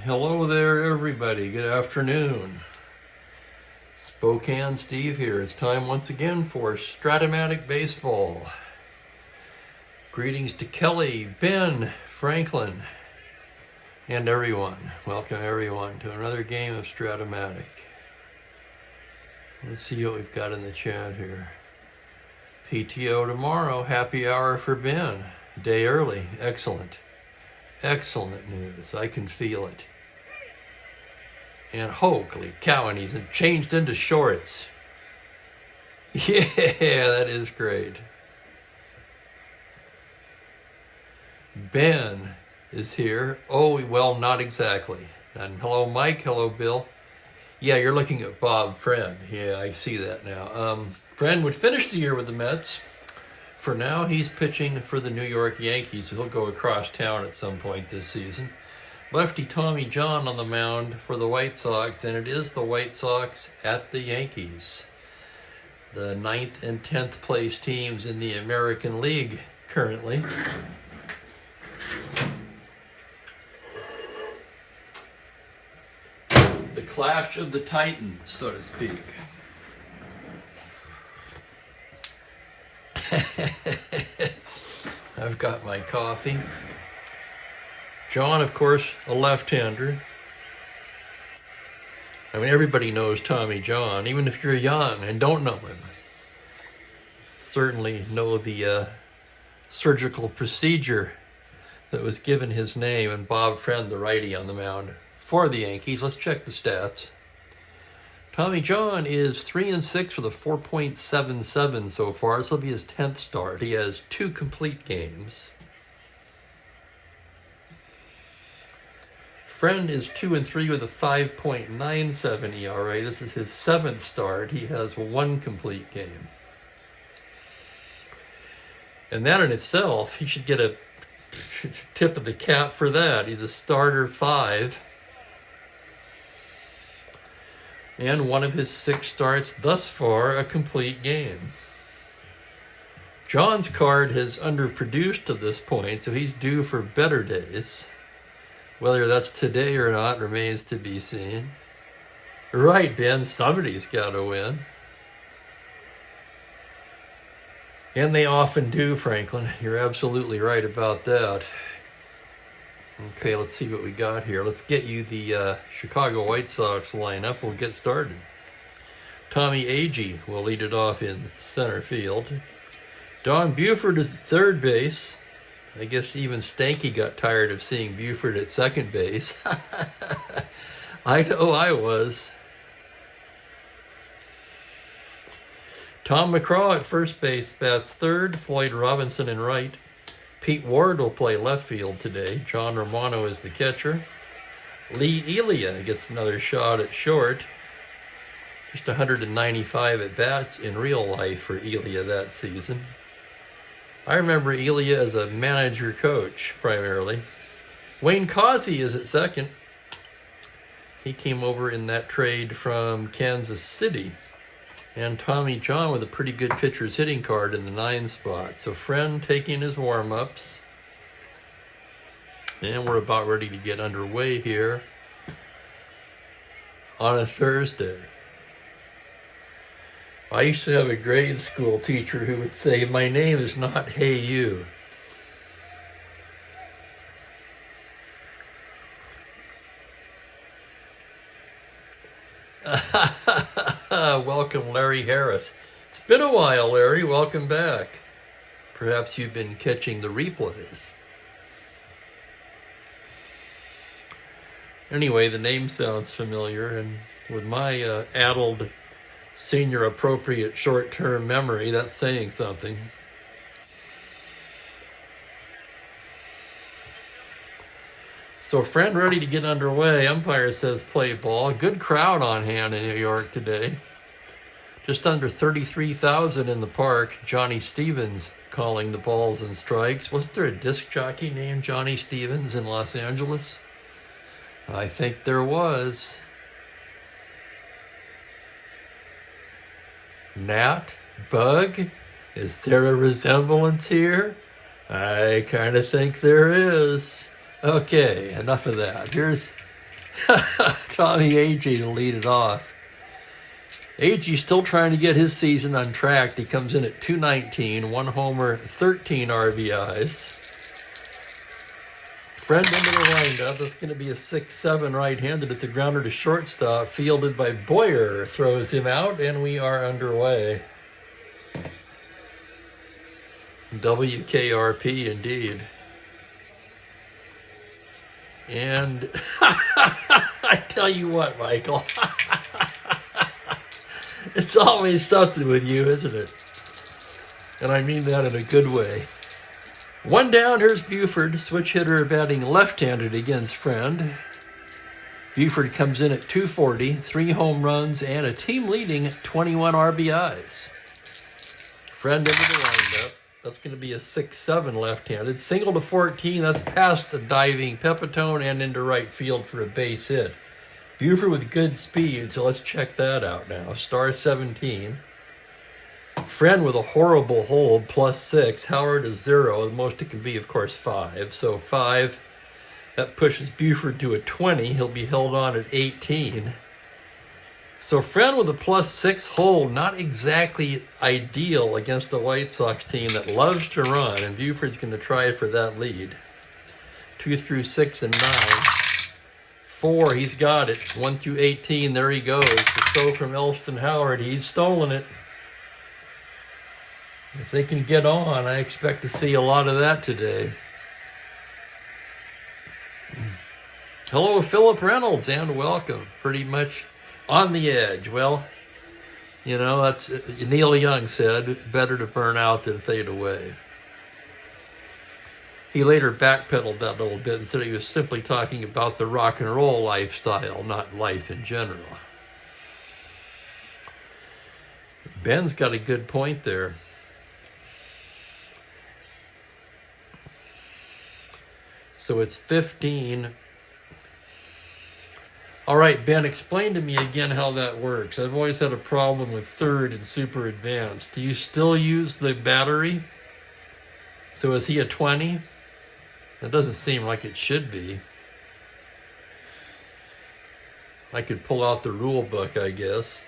Hello there, everybody. Good afternoon. Spokane Steve here. It's time once again for Strat-O-Matic Baseball. Greetings to Kelly, Ben, Franklin, and everyone. Welcome everyone to another game of Strat-O-Matic. Let's see what we've got in the chat here. PTO tomorrow. Happy hour for Ben. Day early. Excellent. Excellent news. I can feel it. And holy cow, and he's changed into shorts. Yeah, that is great. Ben is here. Oh, well, not exactly. And hello, Mike. Hello, Bill. Yeah, you're looking at Bob Friend. Yeah, I see that now. Friend would finish the year with the Mets. For now, he's pitching for the New York Yankees, so he'll go across town at some point this season. Lefty Tommy John on the mound for the White Sox, and it is the White Sox at the Yankees. The 9th and 10th place teams in the American League currently. The clash of the Titans, so to speak. I've got my coffee. John, of course, a left-hander. I mean, everybody knows Tommy John, even if you're young and don't know him. Certainly know the surgical procedure that was given his name, and Bob Friend, the righty on the mound for the Yankees. Let's check the stats. Tommy John is 3-6 with a 4.77 so far. This will be his 10th start. He has 2 complete games. Friend is 2-3 with a 5.97 ERA. This is his 7th start. He has 1 complete game. And that in itself, he should get a tip of the cap for that. He's a starter 5. And one of his 6 starts thus far, a complete game. John's card has underproduced to this point, so he's due for better days. Whether that's today or not remains to be seen. Right, Ben, somebody's got to win. And they often do, Franklin. You're absolutely right about that. Okay, let's see what we got here. Let's get you the Chicago White Sox lineup. We'll get started. Tommy Agee will lead it off in center field. Don Buford is third base. I guess even Stanky got tired of seeing Buford at second base. I know I was. Tom McCraw at first base bats third. Floyd Robinson in right. Pete Ward will play left field today. John Romano is the catcher. Lee Elia gets another shot at short. Just 195 at-bats in real life for Elia that season. I remember Elia as a manager-coach, primarily. Wayne Causey is at second. He came over in that trade from Kansas City. And Tommy John with a pretty good pitcher's hitting card in the 9 spot. So Friend taking his warm-ups. And we're about ready to get underway here on a Thursday. I used to have a grade school teacher who would say, "My name is not Hey You." Welcome, Larry Harris. It's been a while, Larry. Welcome back. Perhaps you've been catching the replays. Anyway, the name sounds familiar, and with my addled senior-appropriate short-term memory, that's saying something. So Friend ready to get underway. Umpire says play ball. Good crowd on hand in New York today. Just under 33,000 in the park. Johnny Stevens calling the balls and strikes. Wasn't there a disc jockey named Johnny Stevens in Los Angeles? I think there was. Gnat? Bug? Is there a resemblance here? I kind of think there is. Okay, enough of that. Here's Tommy AJ to lead it off. AJ still trying to get his season on track. He comes in at 219, 1 homer, 13 RBIs. Friend into the windup. That's going to be a 6-7 right-handed. It's a grounder to shortstop, fielded by Boyer. Throws him out, and we are underway. WKRP indeed. And I tell you what, Michael, it's always something with you, isn't it? And I mean that in a good way. 1 down, here's Buford, switch hitter batting left-handed against Friend. Buford comes in at 240, 3 home runs, and a team-leading 21 RBIs. Friend into the windup. That's going to be a 6-7 left-handed. Single to 14, that's past a diving Pepitone and into right field for a base hit. Buford with good speed, so let's check that out now. Star 17. Friend with a horrible hold, +6. Howard is 0. The most it can be, of course, 5. So 5, that pushes Buford to a 20. He'll be held on at 18. So Friend with a +6 hold, not exactly ideal against a White Sox team that loves to run, and Buford's going to try for that lead. 2 through 6 and 9. 4, he's got it. 1 through 18, there he goes. The throw from Elston Howard, he's stolen it. If they can get on, I expect to see a lot of that today. Hello, Philip Reynolds, and welcome. Pretty much on the edge. Well, you know, that's Neil Young said, better to burn out than fade away. He later backpedaled that a little bit and said he was simply talking about the rock and roll lifestyle, not life in general. Ben's got a good point there. So it's 15. All right, Ben, explain to me again how that works. I've always had a problem with third and super advanced. Do you still use the battery? So is he a 20? That doesn't seem like it should be. I could pull out the rule book, I guess.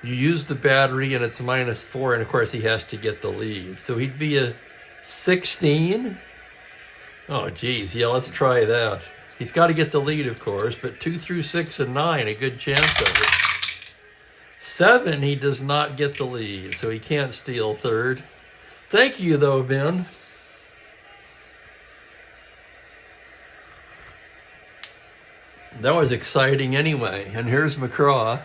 You use the battery and it's -4, and of course he has to get the lead. So he'd be a 16? Oh, geez. Yeah, let's try that. He's got to get the lead, of course, but 2 through 6 and 9, a good chance of it. 7, he does not get the lead, so he can't steal third. Thank you, though, Ben. That was exciting anyway. And here's McCraw.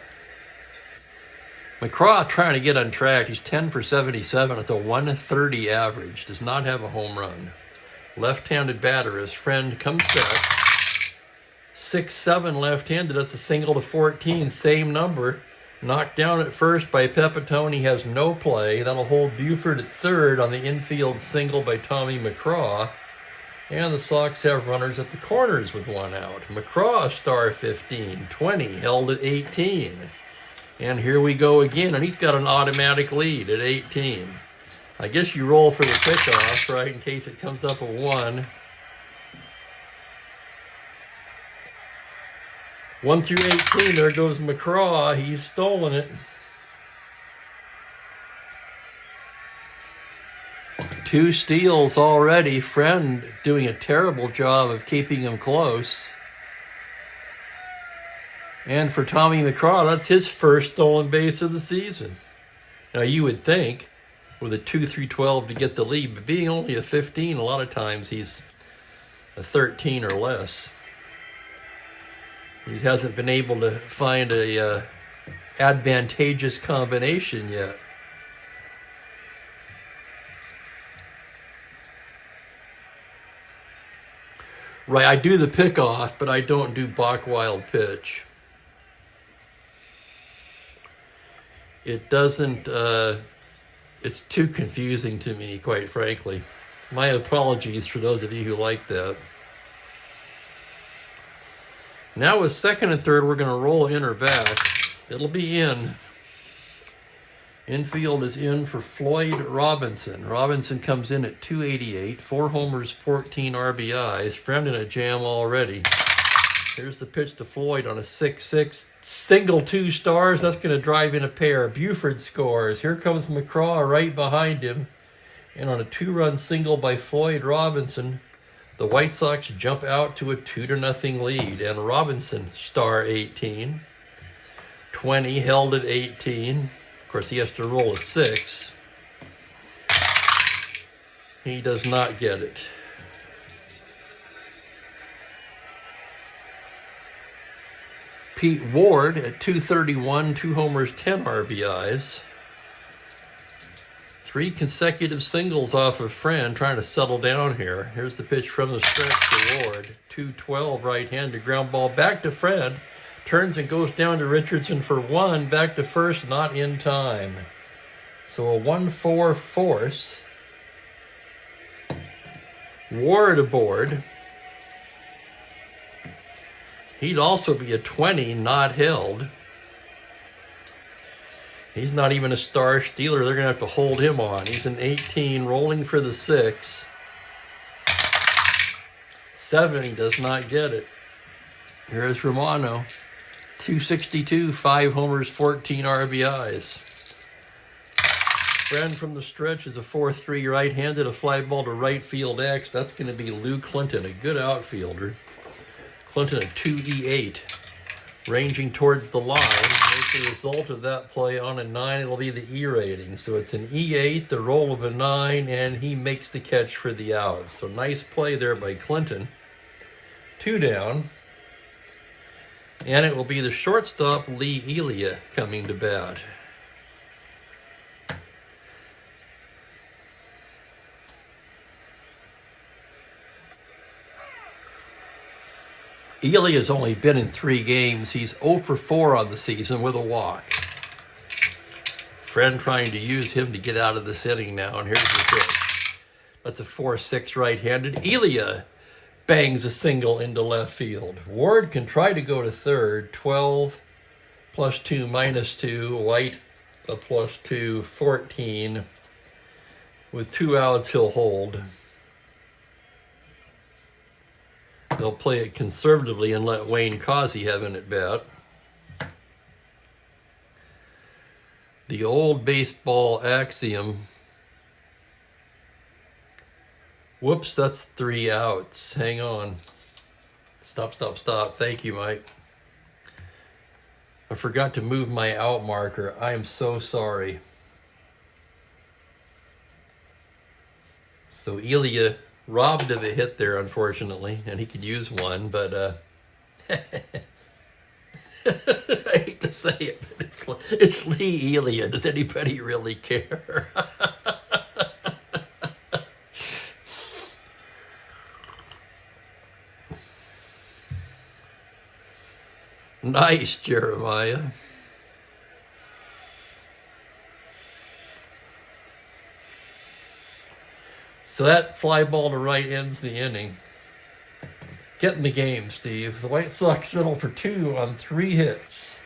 McCraw trying to get on track. He's 10 for 77. It's a 130 average. Does not have a home run. Left-handed batter. His Friend comes back. 6-7 left-handed. That's a single to 14. Same number. Knocked down at first by Pepitone. He has no play. That'll hold Buford at third on the infield single by Tommy McCraw. And the Sox have runners at the corners with 1 out. McCraw, star 15. 20, held at 18. And here we go again. And he's got an automatic lead at 18. I guess you roll for the pickoff, right, in case it comes up a 1. 1 through 18, there goes McCraw. He's stolen it. 2 steals already. Friend doing a terrible job of keeping him close. And for Tommy McCraw, that's his first stolen base of the season. Now, you would think with a 2 through 12 to get the lead, but being only a 15, a lot of times he's a 13 or less. He hasn't been able to find a advantageous combination yet. Right, I do the pickoff, but I don't do Bach wild pitch. It doesn't, it's too confusing to me, quite frankly. My apologies for those of you who like that. Now with second and third, we're going to roll in or back. It'll be in. Infield is in for Floyd Robinson. Robinson comes in at 288, 4 homers, 14 RBIs. Friend in a jam already. Here's the pitch to Floyd on a 6-6. Single 2 stars. That's going to drive in a pair. Buford scores. Here comes McCraw right behind him. And on a 2-run single by Floyd Robinson, the White Sox jump out to a 2-0 lead. And Robinson, star 18. 20 held at 18. Of course, he has to roll a 6. He does not get it. Pete Ward at 231, 2 homers, 10 RBIs. 3 consecutive singles off of Friend, trying to settle down here. Here's the pitch from the stretch to Ward. 212 right-handed ground ball back to Friend. Turns and goes down to Richardson for 1. Back to first, not in time. So a 1-4 force. Ward aboard. He'd also be a 20, not held. He's not even a star stealer. They're going to have to hold him on. He's an 18, rolling for the 6. 7, he does not get it. Here's Romano. 262, 5 homers, 14 RBIs. Friend from the stretch is a 4-3 right-handed, a fly ball to right field X. That's going to be Lou Clinton, a good outfielder. Clinton at 2E8, ranging towards the line. As the result of that play on a 9, it'll be the E rating. So it's an E8, the roll of a 9, and he makes the catch for the out. So nice play there by Clinton. 2 down. And it will be the shortstop, Lee Elia, coming to bat. Ely has only been in 3 games. He's 0 for 4 on the season with a walk. Friend trying to use him to get out of this inning now, and here's the pitch. That's a 4-6 right-handed. Elia bangs a single into left field. Ward can try to go to third. 12 plus 2 minus 2. White a plus 2, 14. With 2 outs, he'll hold. They'll play it conservatively and let Wayne Causey have an at-bat. The old baseball axiom. Whoops, that's 3 outs. Hang on. Stop. Thank you, Mike. I forgot to move my out marker. I am so sorry. So Elia robbed of a hit there, unfortunately, and he could use one, but I hate to say it, but it's Lee Elia. Does anybody really care? Nice, Jeremiah. So that fly ball to right ends the inning. Get in the game, Steve. The White Sox settle for 2 on 3 hits.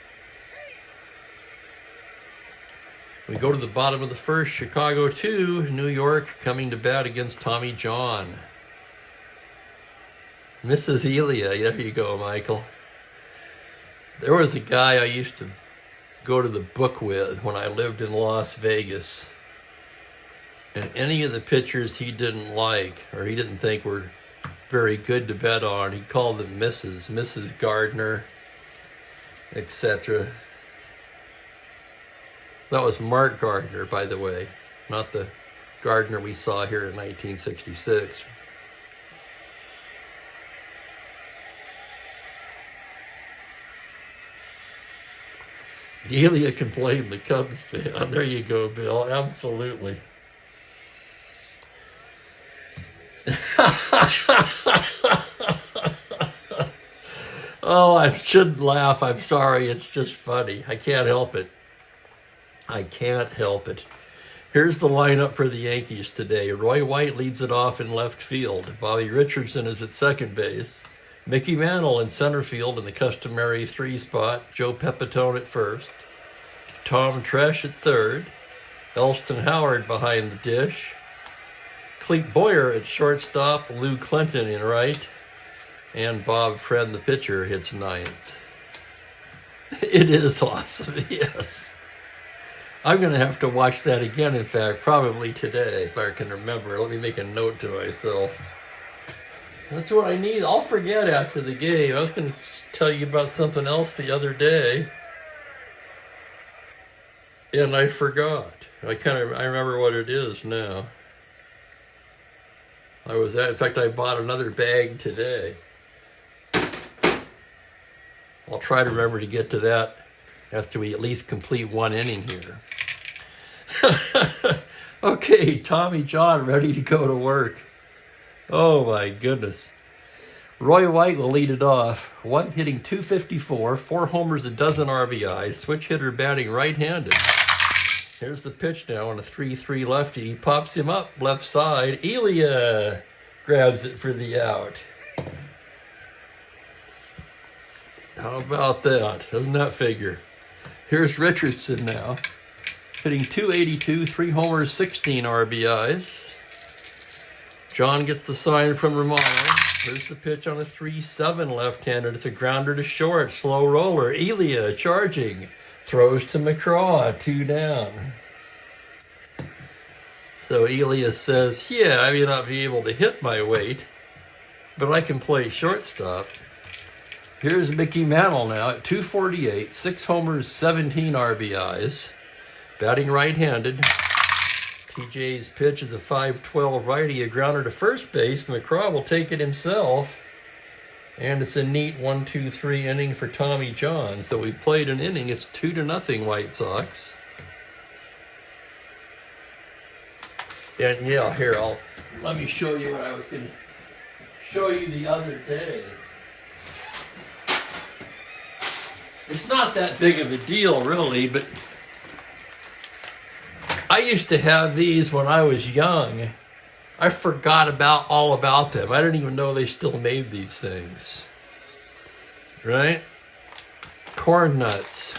We go to the bottom of the first. Chicago 2, New York coming to bat against Tommy John. Mrs. Elia, there you go, Michael. There was a guy I used to go to the book with when I lived in Las Vegas. And any of the pitchers he didn't like or he didn't think were very good to bet on, he called them Mrs. Gardner, etc. That was Mark Gardner, by the way, not the Gardner we saw here in 1966. Elia can blame the Cubs fan. There you go, Bill. Absolutely. Oh, I shouldn't laugh. I'm sorry. It's just funny. I can't help it. Here's the lineup for the Yankees today. Roy White leads it off in left field. Bobby Richardson is at second base. Mickey Mantle in center field in the customary 3 spot. Joe Pepitone at first. Tom Tresh at third. Elston Howard behind the dish. Clete Boyer at shortstop. Lou Clinton in right. And Bob Friend, the pitcher, hits ninth. It is awesome, yes. I'm going to have to watch that again, in fact, probably today, if I can remember. Let me make a note to myself. That's what I need. I'll forget after the game. I was going to tell you about something else the other day, and I forgot. I remember what it is now. In fact, I bought another bag today. I'll try to remember to get to that after we at least complete one inning here. Okay, Tommy John ready to go to work. Oh my goodness. Roy White will lead it off. White hitting .254, 4 homers, a dozen RBIs, switch hitter batting right-handed. Here's the pitch now on a 3-3 lefty. He pops him up left side. Elia grabs it for the out. How about that? Doesn't that figure? Here's Richardson now, hitting .282, 3 homers, 16 RBIs. John gets the sign from Romano. Here's the pitch on a 3-7 left-handed. It's a grounder to short, slow roller. Elia charging, throws to McCraw, 2 down. So Elia says, yeah, I may not be able to hit my weight, but I can play shortstop. Here's Mickey Mantle now at .248, 6 homers, 17 RBIs, batting right-handed. TJ's pitch is a 5-12 righty, a grounder to first base. McCraw will take it himself, and it's a neat 1-2-3 inning for Tommy John. So we've played an inning. It's 2-0 White Sox. And yeah, here, let me show you what I was going to show you the other day. It's not that big of a deal, really, but I used to have these when I was young. I forgot all about them. I didn't even know they still made these things. Right? Corn nuts.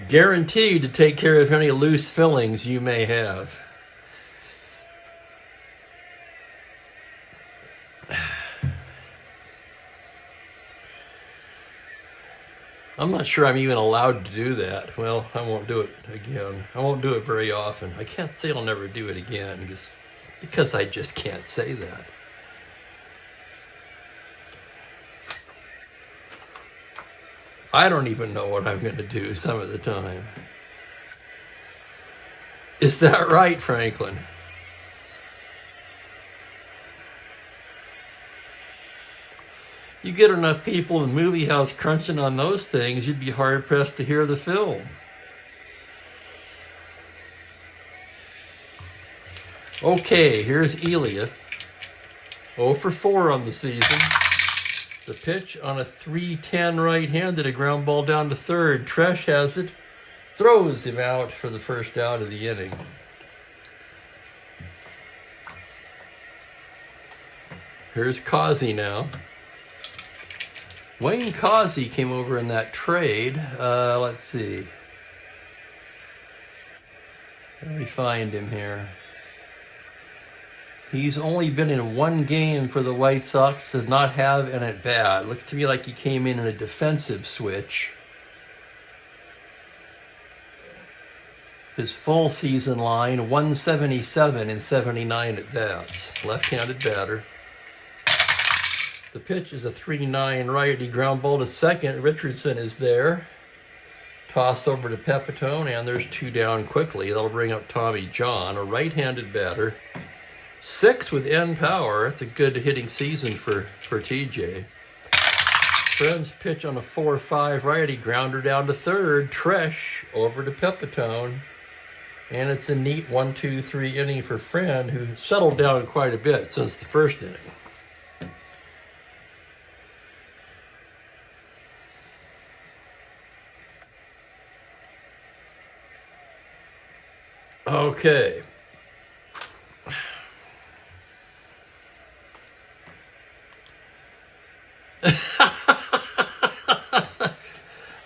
Guaranteed to take care of any loose fillings you may have. I'm not sure I'm even allowed to do that. Well, I won't do it again. I won't do it very often. I can't say I'll never do it again because I just can't say that. I don't even know what I'm going to do some of the time. Is that right, Franklin? You get enough people in the movie house crunching on those things, you'd be hard-pressed to hear the film. Okay, here's Elia. 0 for 4 on the season. The pitch on a 3-10 right-handed, a ground ball down to third. Tresh has it, throws him out for the first out of the inning. Here's Causey now. Wayne Causey came over in that trade. Let's see. Let me find him here. He's only been in one game for the White Sox, does not have an at-bat. Looks to me like he came in a defensive switch. His full season line, 177 in 79 at-bats. Left-handed batter. The pitch is a 3-9 righty, ground ball to second. Richardson is there. Toss over to Pepitone, and there's 2 down quickly. That'll bring up Tommy John, a right-handed batter. 6 with end power. That's a good hitting season for TJ. Friend's pitch on a 4-5 righty, grounder down to third. Tresh over to Pepitone. And it's a neat 1-2-3 inning for Friend, who settled down quite a bit since the first inning. Okay.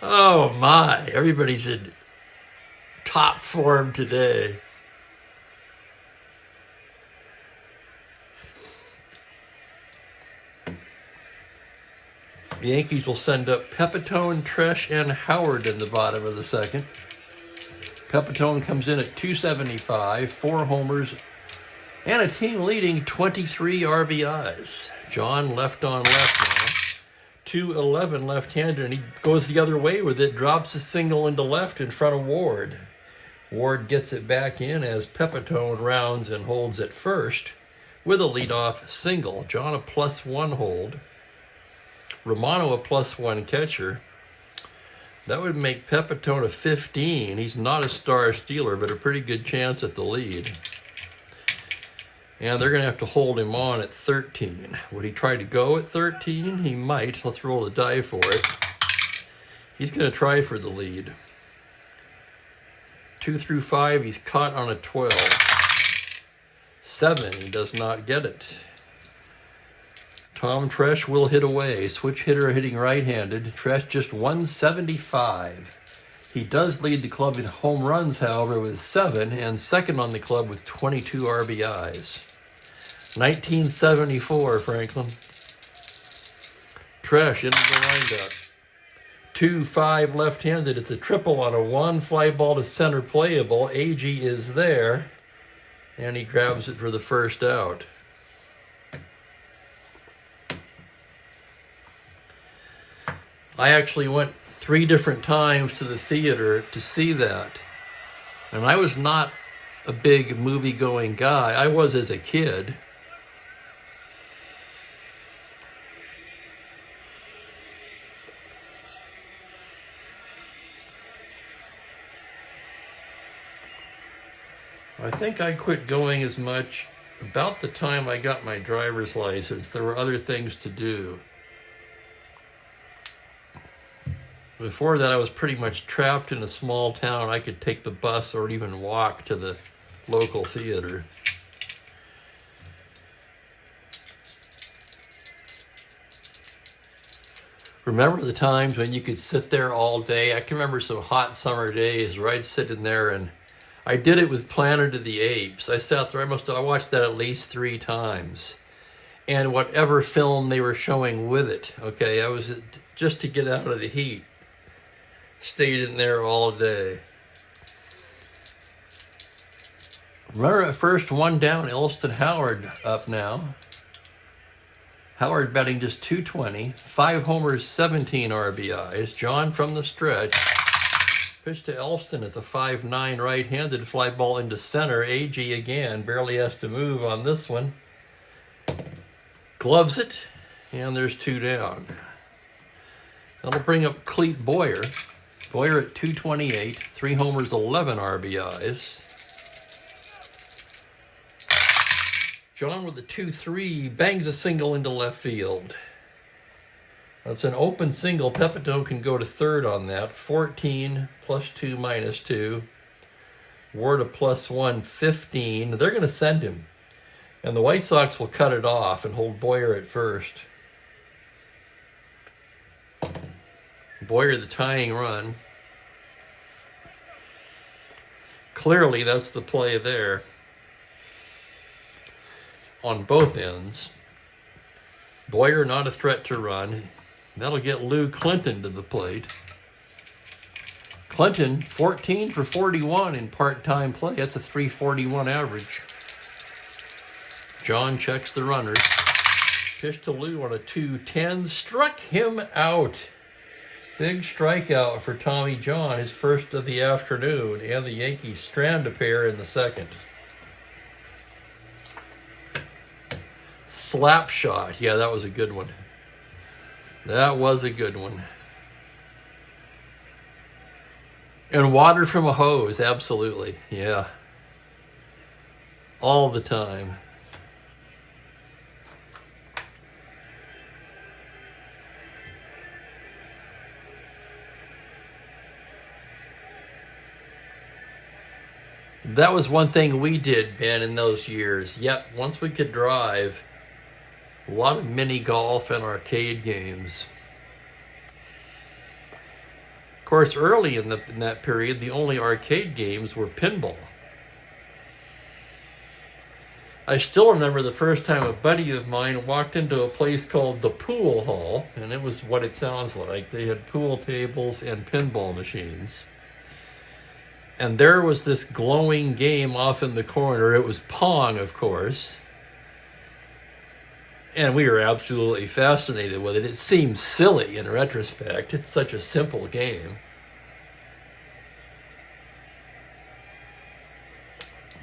Oh my, everybody's top form today. The Yankees will send up Pepitone, Tresh, and Howard in the bottom of the second. Pepitone comes in at 275, 4 homers, and a team-leading 23 RBIs. John left on left now. 211 left-handed, and he goes the other way with it, drops a single into left in front of Ward. Ward gets it back in as Pepitone rounds and holds at first with a leadoff single. John a +1 hold. Romano a +1 catcher. That would make Pepitone a 15. He's not a star stealer, but a pretty good chance at the lead. And they're going to have to hold him on at 13. Would he try to go at 13? He might. Let's roll the die for it. He's going to try for the lead. 2 through 5, he's caught on a 12. 7, he does not get it. Tom Tresh will hit away. Switch hitter hitting right-handed. Tresh just 175. He does lead the club in home runs, however, with 7, and second on the club with 22 RBIs. 1974, Franklin. Tresh into the windup. 2-5 left-handed. It's a triple on a 1. Fly ball to center playable. Agee is there, and he grabs it for the first out. I actually went 3 different times to the theater to see that. And I was not a big movie-going guy. I was as a kid. I think I quit going as much about the time I got my driver's license. There were other things to do. Before that, I was pretty much trapped in a small town. I could take the bus or even walk to the local theater. Remember the times when you could sit there all day? I can remember some hot summer days where I'd sit in there, and I did it with Planet of the Apes. I sat there, I watched that at least 3 times. And whatever film they were showing with it, okay, I was just to get out of the heat. Stayed in there all day. Remember at first, 1 down, Elston Howard up now. Howard batting just 220, 5 homers, 17 RBIs. John from the stretch. Pitch to Elston. It's a 5-9 right-handed fly ball into center. Agee again barely has to move on this one. Gloves it, and there's 2 down. That'll bring up Clete Boyer. Boyer at 228, 3 homers, 11 RBIs. John with a 2-3, bangs a single into left field. That's an open single. Pepitone can go to third on that. 14 +2 -2. Ward a +1, 15. They're going to send him. And the White Sox will cut it off and hold Boyer at first. Boyer the tying run. Clearly, that's the play there on both ends. Boyer not a threat to run. That'll get Lou Clinton to the plate. Clinton, 14 for 41 in part-time play. That's a 341 average. John checks the runners. Pitch to Lou on a 2-10. Struck him out. Big strikeout for Tommy John, his first of the afternoon, and the Yankees strand a pair in the second. Slap shot. Yeah, that was a good one. That was a good one. And water from a hose, absolutely. Yeah. All the time. That was one thing we did, Ben, in those years. Yep, once we could drive, a lot of mini golf and arcade games. Of course, early in that period, the only arcade games were pinball. I still remember the first time a buddy of mine walked into a place called the Pool Hall, and it was what it sounds like. They had pool tables and pinball machines. And there was this glowing game off in the corner. It was Pong, of course. And we were absolutely fascinated with it. It seems silly in retrospect. It's such a simple game.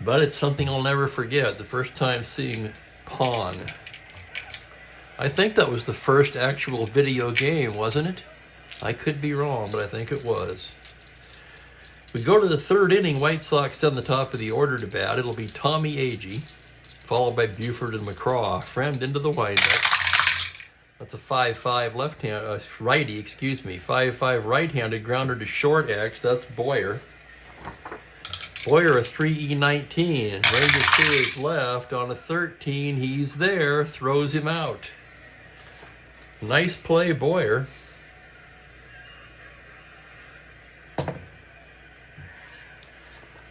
But it's something I'll never forget, the first time seeing Pong. I think that was the first actual video game, wasn't it? I could be wrong, but I think it was. We go to the third inning. White Sox send the top of the order to bat. It'll be Tommy Agee, followed by Buford and McCraw. Friend into the windup. That's a 5-5 righty, 5-5 right-handed grounder to short X. That's Boyer. Boyer, a 3E19, ranges to his left. On a 13, he's there, throws him out. Nice play, Boyer.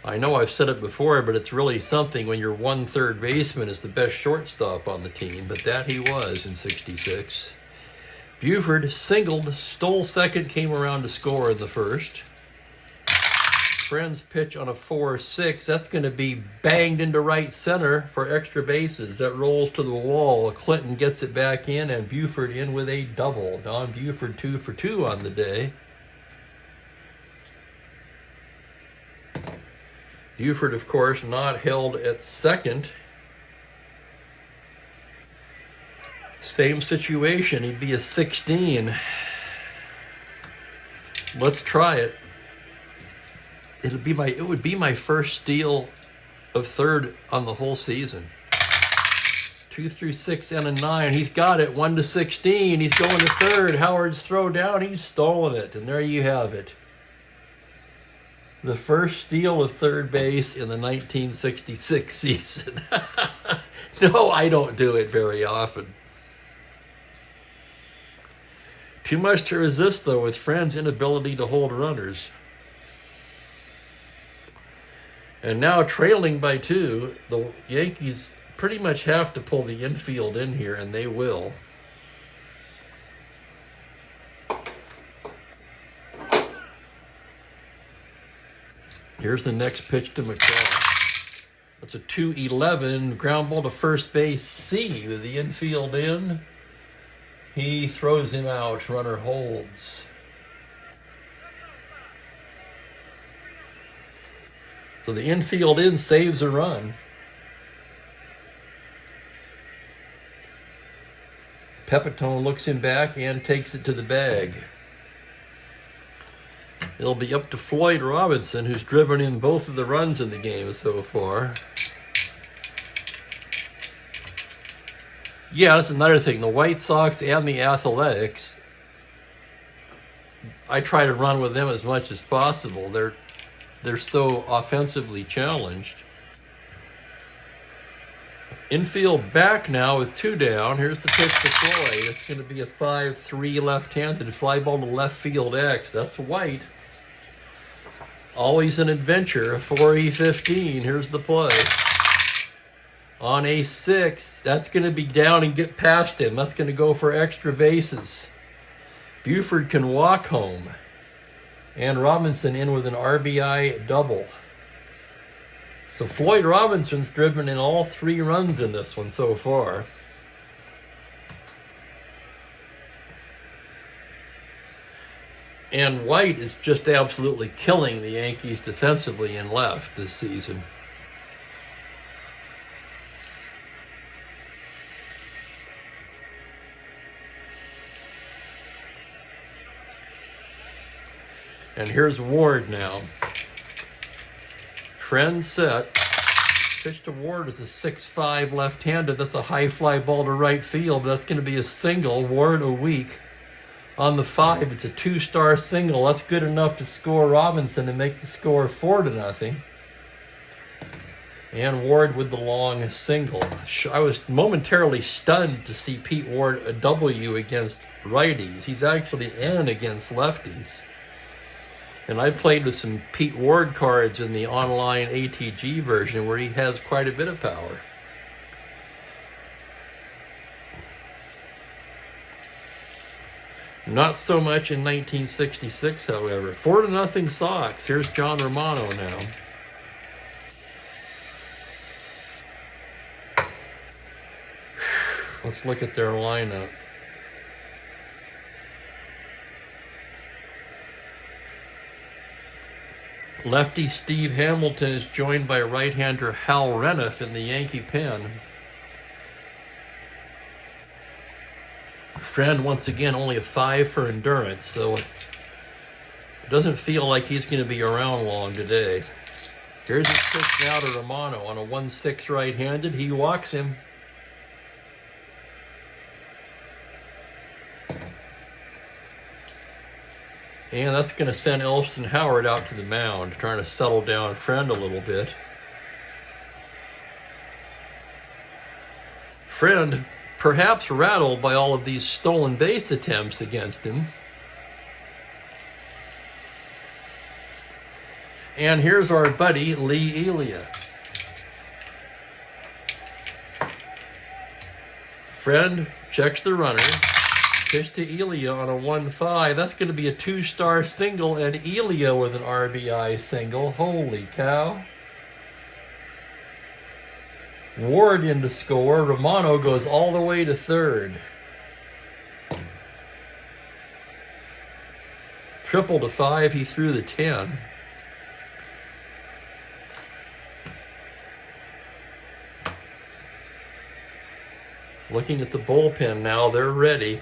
I know I've said it before, but it's really something when your 1/3 baseman is the best shortstop on the team, but that he was in '66. Buford singled, stole second, came around to score in the first. Friends pitch on a 4-6. That's going to be banged into right center for extra bases. That rolls to the wall. Clinton gets it back in, and Buford in with a double. Don Buford 2 for 2 on the day. Buford, of course, not held at second. Same situation. He'd be a 16. Let's try it. It would be my first steal of third on the whole season. 2 through 6 and a 9. He's got it. 1 to 16. He's going to third. Howard's throw down. He's stolen it. And there you have it. The first steal of third base in the 1966 season. No, I don't do it very often. Too much to resist, though, with Friends' inability to hold runners. And now trailing by 2, the Yankees pretty much have to pull the infield in here, and they will. Here's the next pitch to McCraw. That's a 2-11, ground ball to first base, C with the infield in. He throws him out, runner holds. So the infield in saves a run. Pepitone looks him back and takes it to the bag. It'll be up to Floyd Robinson, who's driven in both of the runs in the game so far. Yeah, that's another thing. The White Sox and the Athletics, I try to run with them as much as possible. They're so offensively challenged. Infield back now with 2 down. Here's the pitch to Floyd. It's going to be a 5-3 left-handed fly ball to left field X. That's White. Always an adventure. 4E15. Here's the play. On a 6, that's going to be down and get past him. That's going to go for extra bases. Buford can walk home. And Robinson in with an RBI double. So Floyd Robinson's driven in all 3 runs in this one so far. And White is just absolutely killing the Yankees defensively in left this season. And here's Ward now. Friend set. Pitch to Ward is a 6-5 left-handed. That's a high fly ball to right field. That's going to be a single. Ward a weak. On the 5, it's a 2-star single. That's good enough to score Robinson and make the score 4-0. And Ward with the long single. I was momentarily stunned to see Pete Ward a W against righties. He's actually N against lefties. And I played with some Pete Ward cards in the online ATG version where he has quite a bit of power. Not so much in 1966, however. 4-0 Sox. Here's John Romano now. Let's look at their lineup. Lefty Steve Hamilton is joined by right-hander Hal Reniff in the Yankee pen. Friend, once again, only a 5 for endurance, so it doesn't feel like he's going to be around long today. Here's his pitch now to Romano on a 1-6 right-handed. He walks him. And that's going to send Elston Howard out to the mound, trying to settle down Friend a little bit. Friend, perhaps rattled by all of these stolen base attempts against him. And here's our buddy, Lee Elia. Friend checks the runner. Pitch to Elia on a 1-5. That's going to be a 2-star single, and Elia with an RBI single. Holy cow. Ward in to score. Romano goes all the way to third. Triple to 5. He threw the 10. Looking at the bullpen now. They're ready.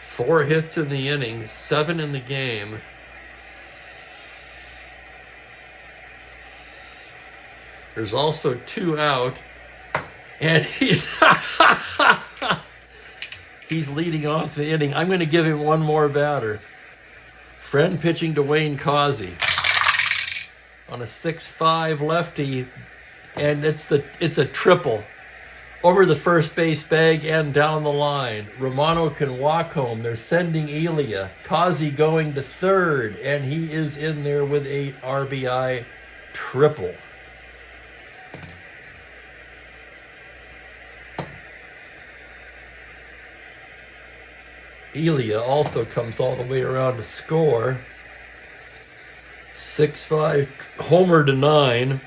Four hits in the inning, 7 in the game. There's also 2 out, and he's leading off the inning. I'm going to give him one more batter. Friend pitching to Wayne Causey on a 6-5 lefty, and it's a triple. Over the first base bag and down the line. Romano can walk home. They're sending Elia. Causey going to third, and he is in there with 8 RBI triple. Elia also comes all the way around to score. 6-5 homer to 9.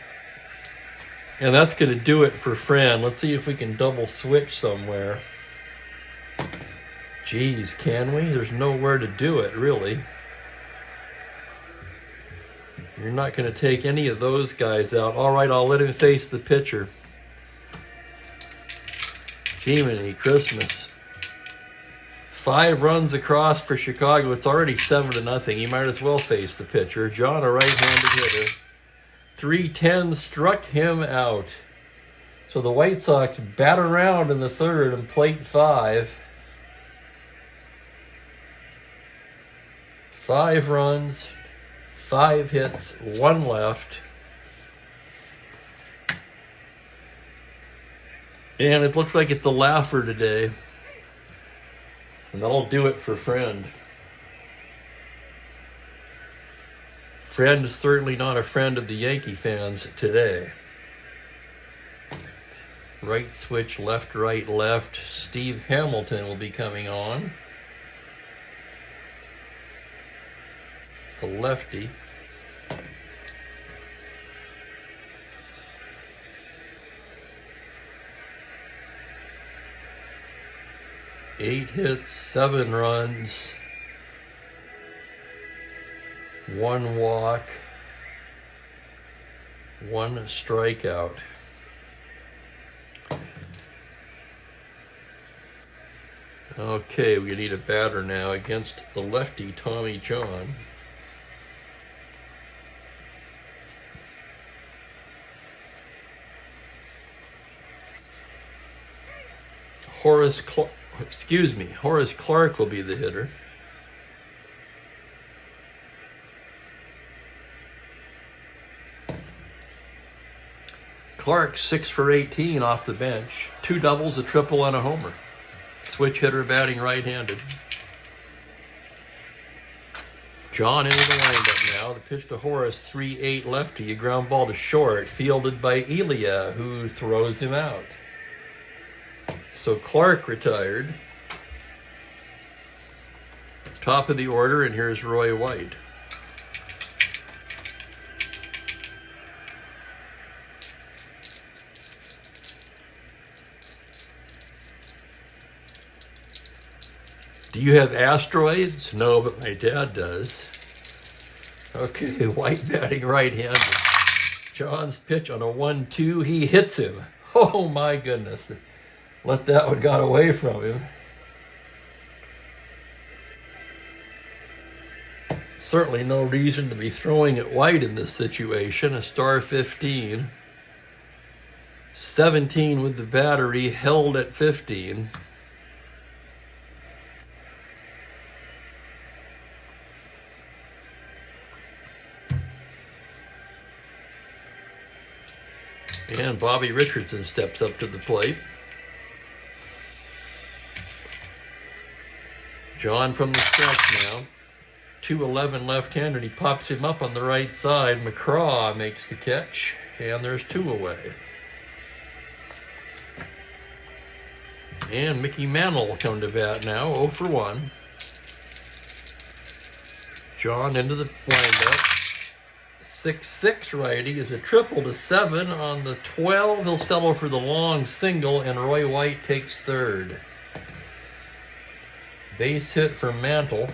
And that's going to do it for Friend. Let's see if we can double switch somewhere. Geez, can we? There's nowhere to do it, really. You're not going to take any of those guys out. All right, I'll let him face the pitcher. Jiminy Christmas. 5 runs across for Chicago. It's already 7-0. He might as well face the pitcher. John, a right-handed hitter. 3-10 struck him out. So the White Sox bat around in the third and plate 5. 5 runs, 5 hits, 1 left. And it looks like it's a laugher today. And that'll do it for Friend. Friend is certainly not a friend of the Yankee fans today. Right switch, left, right, left. Steve Hamilton will be coming on. The lefty. Eight hits, 7 runs. 1 walk, 1 strikeout. Okay, we need a batter now against the lefty Tommy John. Horace Clark will be the hitter. Clark 6 for 18 off the bench. 2 doubles, a triple, and a homer. Switch hitter batting right-handed. John into the windup now. The pitch to Horace, 3-8 lefty. A ground ball to short, fielded by Elia, who throws him out. So Clark retired. Top of the order, and here's Roy White. Do you have asteroids? No, but my dad does. Okay, White batting right-handed. John's pitch on a 1-2. He hits him. Oh, my goodness. Let that one got away from him. Certainly no reason to be throwing at White in this situation. A star 15. 17 with the battery, held at 15. And Bobby Richardson steps up to the plate. John from the stretch now. 2-11 left-handed. He pops him up on the right side. McCraw makes the catch. And there's 2 away. And Mickey Mantle will come to bat now. 0 for 1. John into the windup. 6-6 righty is a triple to 7. On the 12, he'll settle for the long single, and Roy White takes third. Base hit for Mantle.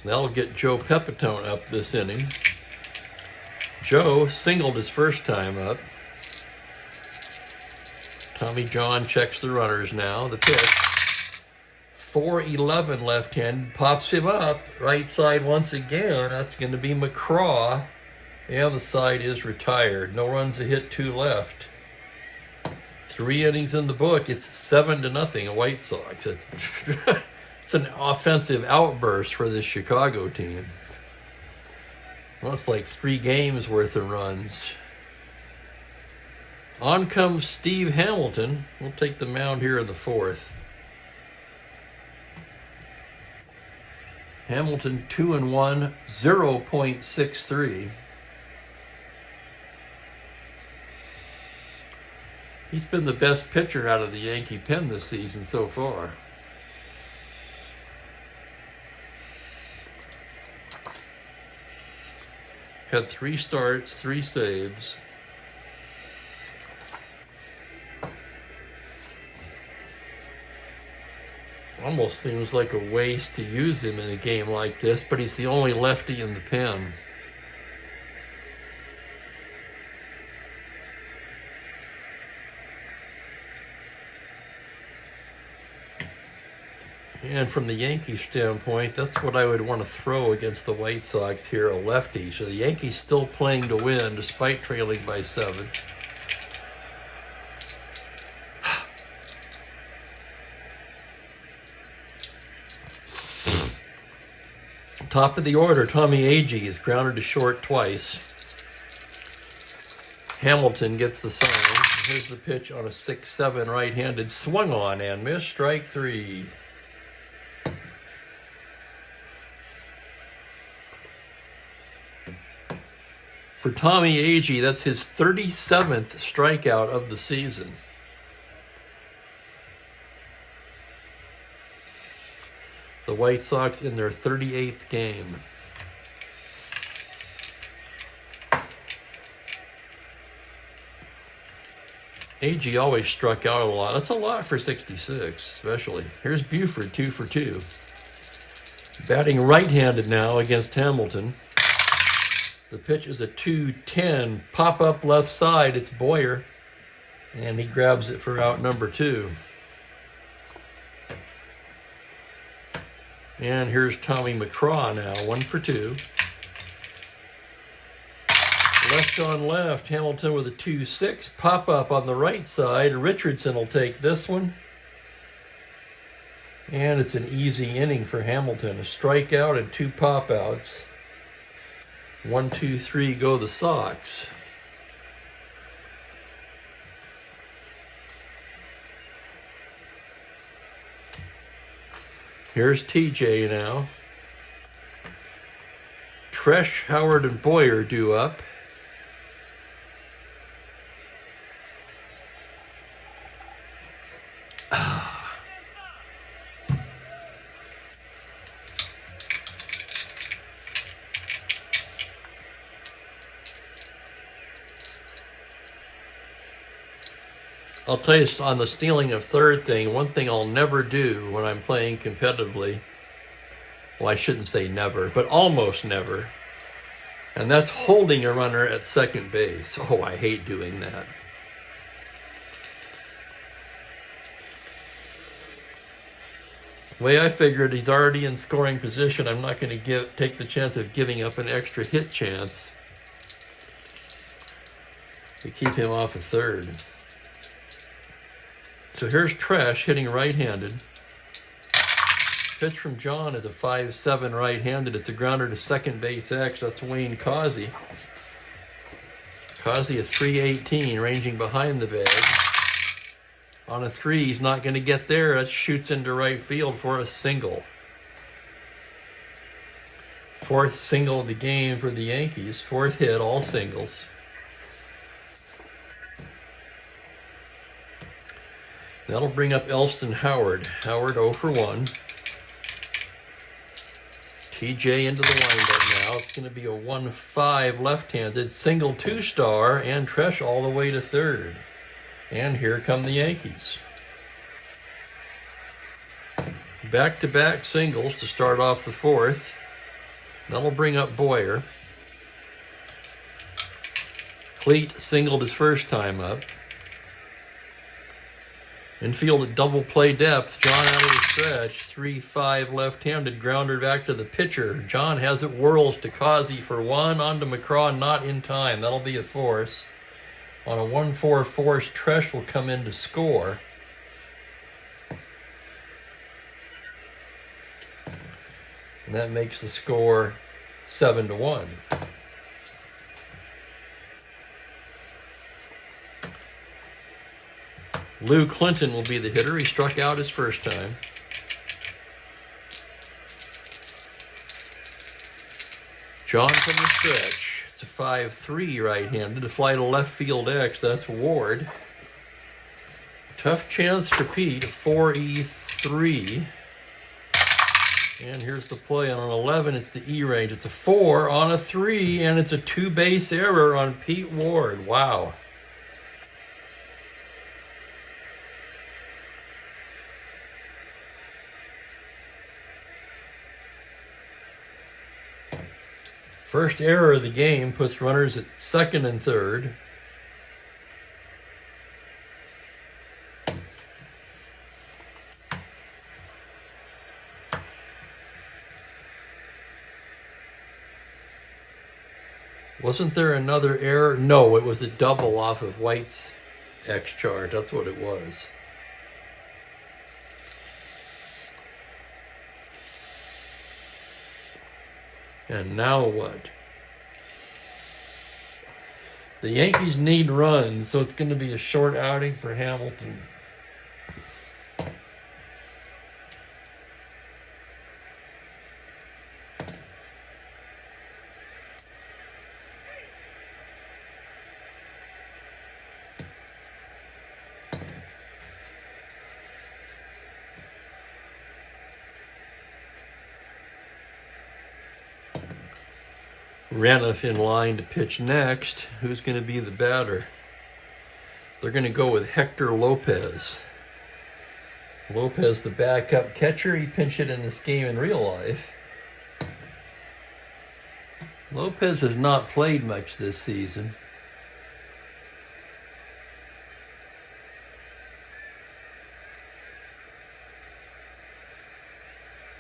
That'll get Joe Pepitone up this inning. Joe singled his first time up. Tommy John checks the runners now. The pitch. 4-11 left-handed, pops him up, right side once again. That's going to be McCraw, and the side is retired. No runs, a hit, 2 left. 3 innings in the book. It's 7-0 White Sox. It's an offensive outburst for this Chicago team. Well, it's like 3 games worth of runs. On comes Steve Hamilton. We'll take the mound here in the 4th. Hamilton 2-1, 0.63. He's been the best pitcher out of the Yankee pen this season so far. Had 3 starts, 3 saves. Almost seems like a waste to use him in a game like this, but he's the only lefty in the pen. And from the Yankees standpoint, that's what I would want to throw against the White Sox here, a lefty. So the Yankees still playing to win despite trailing by 7. Top of the order, Tommy Agee is grounded to short twice. Hamilton gets the sign. Here's the pitch on a 6-7 right-handed, swung on and missed, strike 3. For Tommy Agee, that's his 37th strikeout of the season. The White Sox in their 38th game. Agee always struck out a lot. That's a lot for 66, especially. Here's Buford, 2 for 2. Batting right-handed now against Hamilton. The pitch is a 2-10, pop-up left side. It's Boyer, and he grabs it for out number 2. And here's Tommy McCraw now, 1 for 2. Left on left, Hamilton with a 2-6, pop-up on the right side. Richardson will take this one. And it's an easy inning for Hamilton. A strikeout and 2 pop-outs. 1, 2, 3 go the Sox. Here's TJ now. Tresh, Howard, and Boyer due up. I'll tell you on the stealing of third thing, one thing I'll never do when I'm playing competitively, well, I shouldn't say never, but almost never, and that's holding a runner at second base. Oh, I hate doing that. The way I figured, he's already in scoring position. I'm not going to take the chance of giving up an extra hit chance to keep him off of third. So here's Tresh hitting right-handed. Pitch from John is a 5-7 right-handed. It's a grounder to second base X. That's Wayne Causey. Causey a 318, ranging behind the bag. On a 3, he's not going to get there. That shoots into right field for a single. Fourth single of the game for the Yankees. Fourth hit, all singles. That'll bring up Elston Howard. Howard 0 for 1. TJ into the windup now. It's going to be a 1-5 left-handed single 2-star, and Tresh all the way to third. And here come the Yankees. Back-to-back singles to start off the fourth. That'll bring up Boyer. Cleat singled his first time up. Infield at double play depth. John out of the stretch. 3-5 left-handed. Grounder back to the pitcher. John has it, whirls to Causey for 1. On to McCraw, not in time. That'll be a force. On a 1-4 force, Tresh will come in to score. And that makes the score 7-1. Lou Clinton will be the hitter. He struck out his first time. John from the stretch. It's a 5-3 right-handed. A fly to left field X. That's Ward. Tough chance for Pete. 4E3. And here's the play. On an 11, it's the E range. It's a 4 on a 3, and it's a 2-base error on Pete Ward. Wow. First error of the game puts runners at second and third. Wasn't there another error? No, it was a double off of White's X chart. That's what it was. And now what? The Yankees need runs, so it's going to be a short outing for Hamilton. Reniff in line to pitch next. Who's going to be the batter? They're going to go with Hector Lopez. Lopez, the backup catcher. He pinched it in this game in real life. Lopez has not played much this season.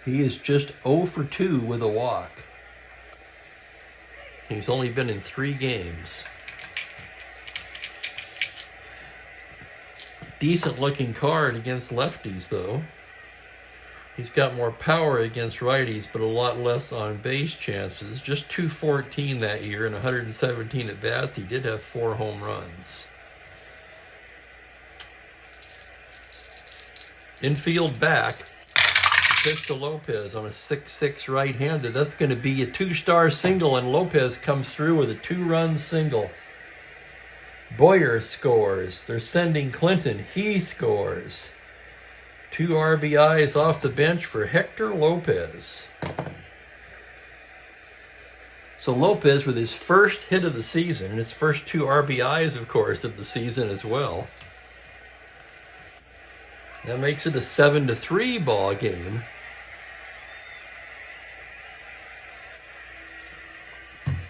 He is just 0 for 2 with a walk. He's only been in 3 games. Decent looking card against lefties, though. He's got more power against righties, but a lot less on base chances. Just 214 that year and 117 at bats. He did have 4 home runs. Infield back. pitch to Lopez on a 6-6 right-handed. That's going to be a 2-star single, and Lopez comes through with a 2-run single. Boyer scores. They're sending Clinton. He scores. 2 RBIs off the bench for Hector Lopez. So Lopez with his first hit of the season, and his first 2 RBIs, of course, of the season as well. That makes it a 7-3 ball game.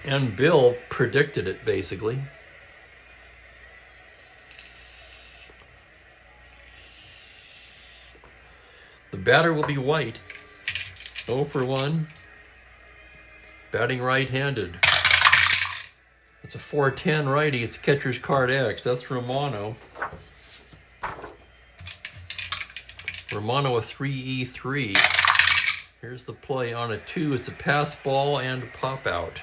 And Bill predicted it, basically. The batter will be White. 0 for 1. Batting right-handed. It's a 4-10 righty. It's catcher's card X. That's Romano. Romano a 3-E-3. Here's the play on a 2. It's a pass ball and pop out.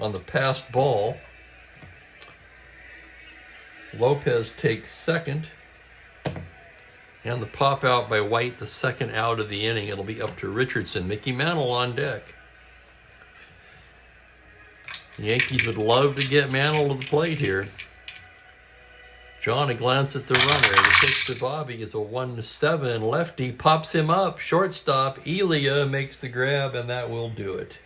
On the passed ball, Lopez takes second. And the pop out by White, the second out of the inning. It'll be up to Richardson. Mickey Mantle on deck. The Yankees would love to get Mantle to the plate here. John, a glance at the runner. The pitch to Bobby is a 1-7. Lefty pops him up. Shortstop, Elia makes the grab, and that will do it.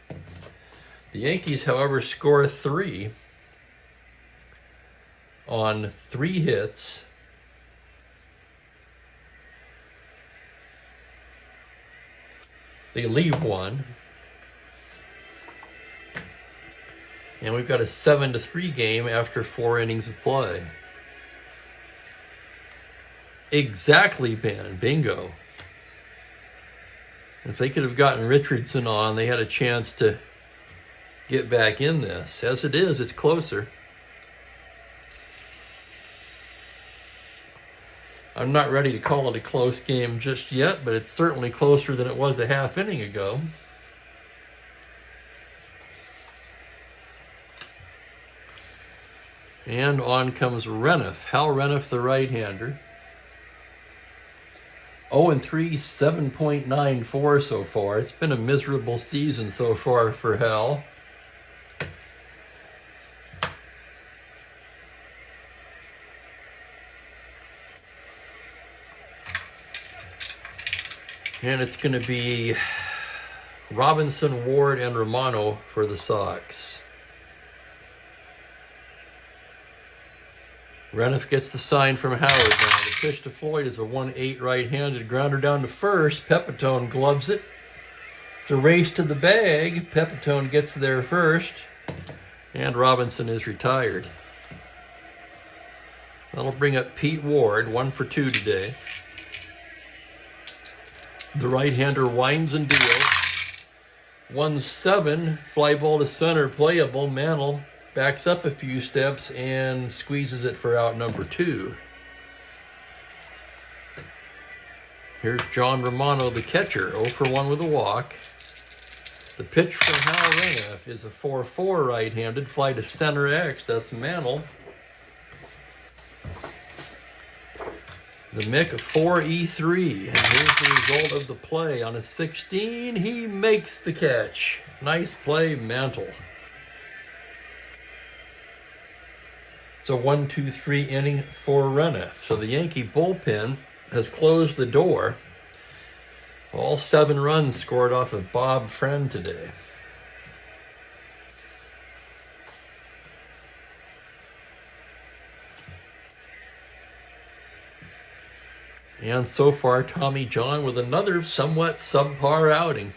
The Yankees, however, score 3 on 3 hits. They leave 1. And we've got a 7-3 game after 4 innings of play. Exactly, Ben. Bingo. If they could have gotten Richardson on, they had a chance to get back in this. As it is, it's closer. I'm not ready to call it a close game just yet, but it's certainly closer than it was a half inning ago. And on comes Reniff. Hal Reniff, the right-hander. 0-3, 7.94 so far. It's been a miserable season so far for Hal. And it's going to be Robinson, Ward, and Romano for the Sox. Reniff gets the sign from Howard now. The pitch to Floyd is a 1-8 right-handed grounder down to first. Pepitone gloves it. It's a race to the bag. Pepitone gets there first. And Robinson is retired. That'll bring up Pete Ward, 1 for 2 today. The right-hander winds and deals. 1-7, fly ball to center, playable. Mantle backs up a few steps and squeezes it for out number 2. Here's John Romano, the catcher, 0 for 1 with a walk. The pitch from Hal Reniff is a 4-4 right-handed, fly to center X. That's Mantle. The Mick, a 4-E-3, and here's the result of the play. On a 16, he makes the catch. Nice play, Mantle. It's a 1-2-3 inning for Reniff. So the Yankee bullpen has closed the door. All 7 runs scored off of Bob Friend today. And so far, Tommy John with another somewhat subpar outing.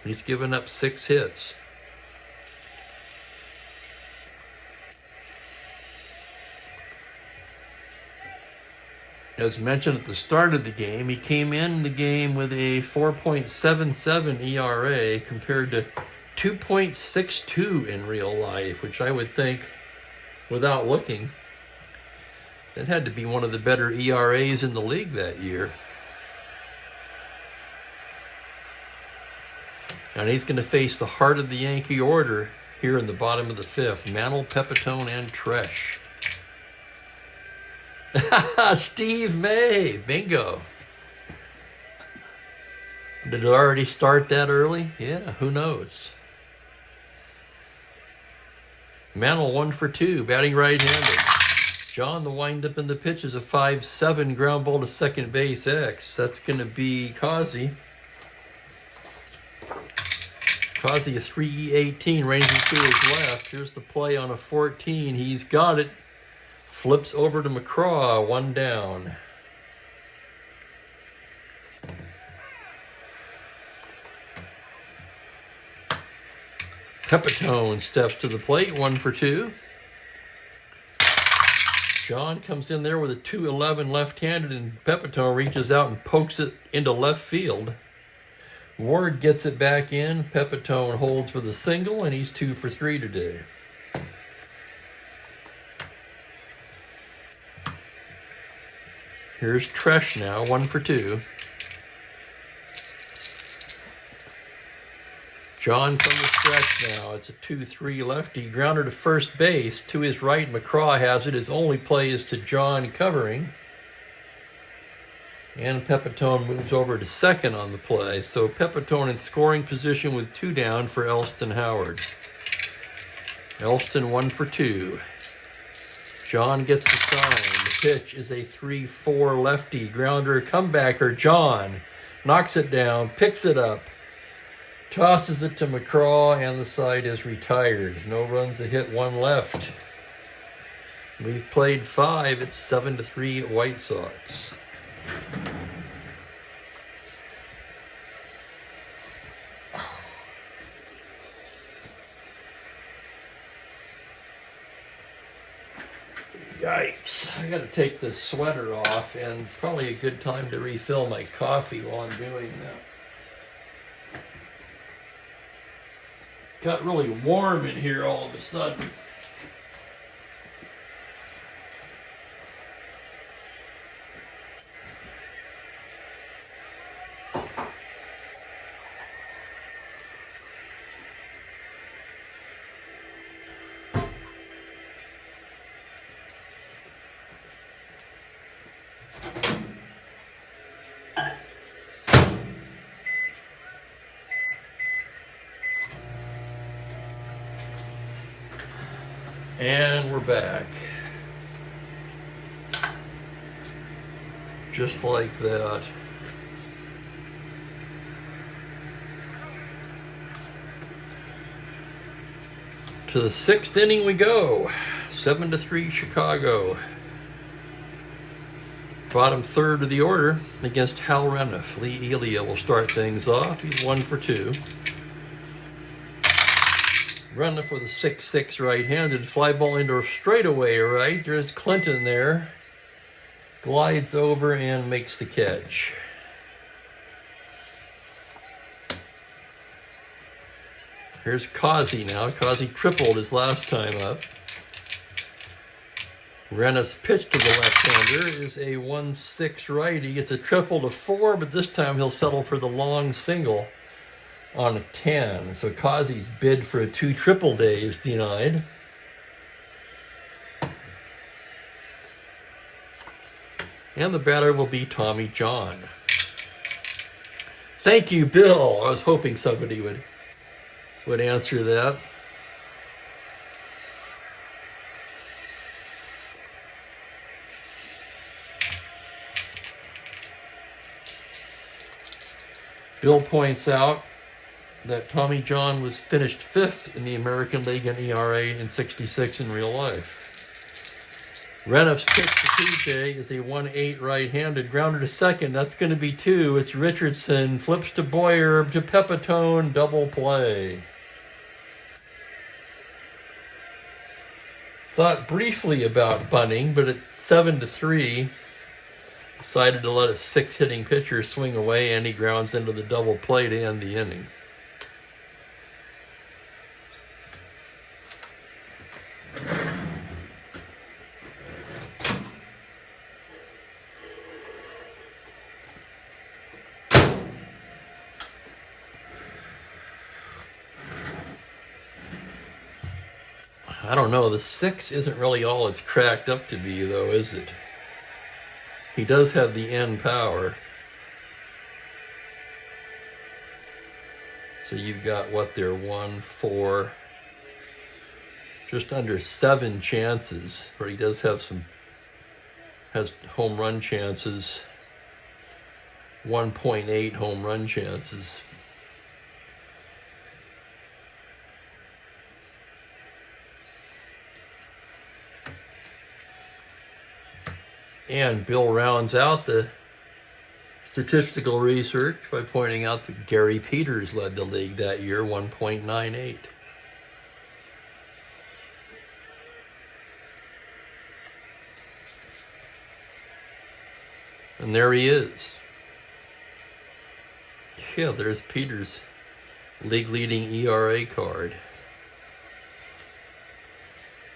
He's given up 6 hits. As mentioned at the start of the game, he came in the game with a 4.77 ERA compared to 2.62 in real life, which I would think, without looking, that had to be one of the better ERAs in the league that year. And he's going to face the heart of the Yankee order here in the bottom of the fifth. Mantle, Pepitone, and Tresh. Steve May, bingo. Did it already start that early? Yeah, who knows? Mantle 1 for 2, batting right-handed. John, the windup in the pitch is a 5-7 ground ball to second base X. That's going to be Causey. Causey, a 3-18, ranging to his left. Here's the play on a 14. He's got it. Flips over to McCraw, 1 down. Pepitone steps to the plate, 1 for 2. John comes in there with a 2-11 left-handed, and Pepitone reaches out and pokes it into left field. Ward gets it back in. Pepitone holds with a single, and he's 2 for 3 today. Here's Tresh now, 1 for 2. John from the stretch now. It's a 2-3 lefty. Grounder to first base. To his right, McCraw has it. His only play is to John covering. And Pepitone moves over to second on the play. So Pepitone in scoring position with 2 down for Elston Howard. Elston 1 for 2. John gets the sign. The pitch is a 3-4 lefty. Grounder comebacker. John knocks it down, picks it up, tosses it to McCraw, and the side is retired. No runs a hit, 1 left. We've played 5. It's 7-3 White Sox. Yikes. I gotta take this sweater off, and probably a good time to refill my coffee while I'm doing that. Got really warm in here all of a sudden. And we're back. Just like that. To the 6th inning we go. 7-3 Chicago. Bottom third of the order against Hal Reniff. Lee Elia will start things off. He's 1 for 2. Reniff with a 6-6 right-handed. Fly ball into a straightaway right. There's Clinton there. Glides over and makes the catch. Here's Causey now. Causey tripled his last time up. Reniff's pitch to the left-hander is a 1-6 right. He gets a triple to 4, but this time he'll settle for the long single on a 10. So Causey's bid for a 2 triple day is denied. And the batter will be Tommy John. Thank you, Bill. I was hoping somebody would answer that. Bill points out that Tommy John was finished 5th in the American League in ERA and 66 in real life. Reniff's pitch to TJ is a 1-8 right-handed. Grounder to second. That's going to be 2. It's Richardson. Flips to Boyer, to Pepitone. Double play. Thought briefly about bunting, but at 7-3, decided to let a 6-hitting pitcher swing away, and he grounds into the double play to end the inning. I don't know. The 6 isn't really all it's cracked up to be, though, is it? He does have the end power. So you've got what there, 1, 4, just under 7 chances. But he does have has home run chances. 1.8 home run chances. And Bill rounds out the statistical research by pointing out that Gary Peters led the league that year, 1.98. And there he is. Yeah, there's Peters' league-leading ERA card.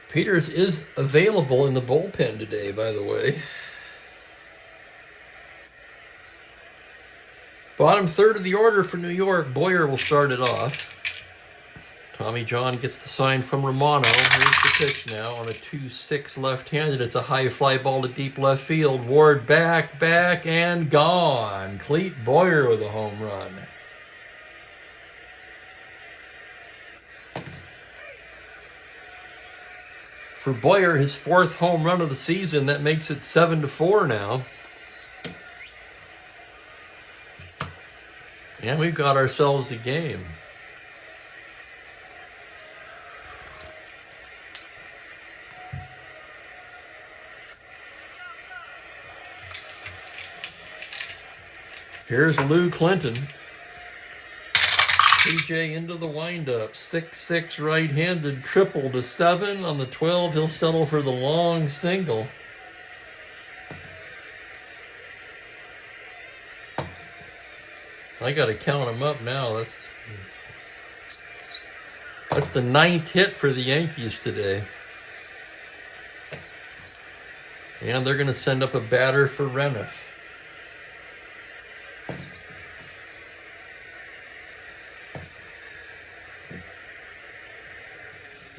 Peters is available in the bullpen today, by the way. Bottom third of the order for New York. Boyer will start it off. Tommy John gets the sign from Romano. Here's the pitch now on a 2-6 left-handed. It's a high fly ball to deep left field. Ward back, and gone. Clete Boyer with a home run. For Boyer, his 4th home run of the season. That makes it 7-4 now. And we've got ourselves a game. Here's Lou Clinton. PJ into the windup. 6-6 right-handed, triple to 7. On the 12, he'll settle for the long single. I got to count them up now. That's the 9th hit for the Yankees today. And they're going to send up a batter for Reniff.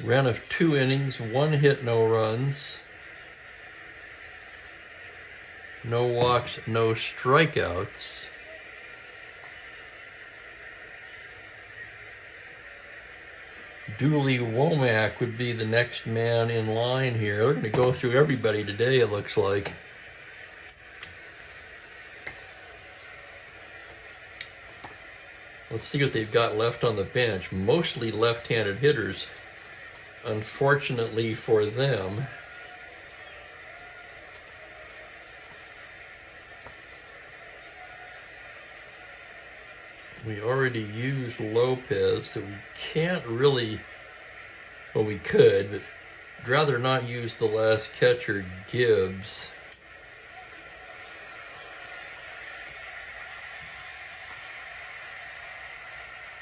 Reniff 2 innings, 1 hit, no runs. No walks, no strikeouts. Dooley Womack would be the next man in line here. We're going to go through everybody today, it looks like. Let's see what they've got left on the bench. Mostly left-handed hitters, unfortunately for them. We already used Lopez, so we can't really, well, we could, but I'd rather not use the last catcher, Gibbs.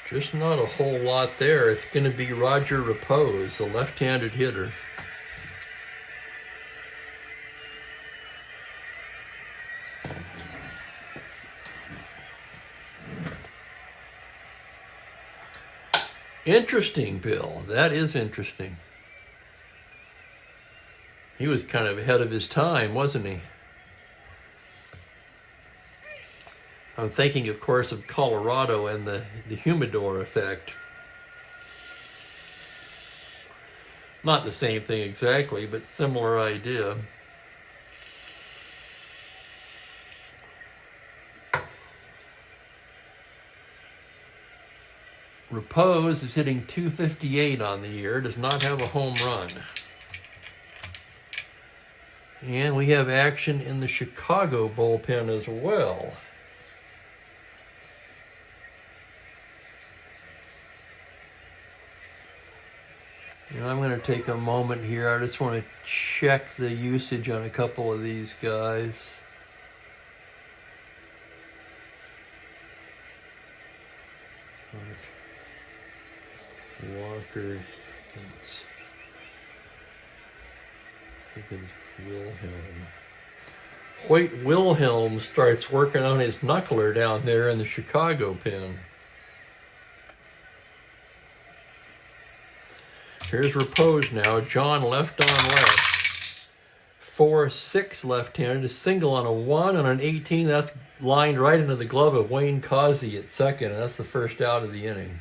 Just not a whole lot there. It's going to be Roger Repose, the left-handed hitter. Interesting, Bill. That is interesting. He was kind of ahead of his time, wasn't he? I'm thinking, of course, of Colorado and the humidor effect. Not the same thing exactly, but similar idea. Repose is hitting .258 on the year, does not have a home run. And we have action in the Chicago bullpen as well. And I'm going to take a moment here. I just want to check the usage on a couple of these guys. Walker, Wilhelm. Hoyt Wilhelm starts working on his knuckler down there in the Chicago pen. Here's Repose now. John left on left. 4-6 left-handed. A single on a 1 on an 18. That's lined right into the glove of Wayne Causey at second, and that's the first out of the inning.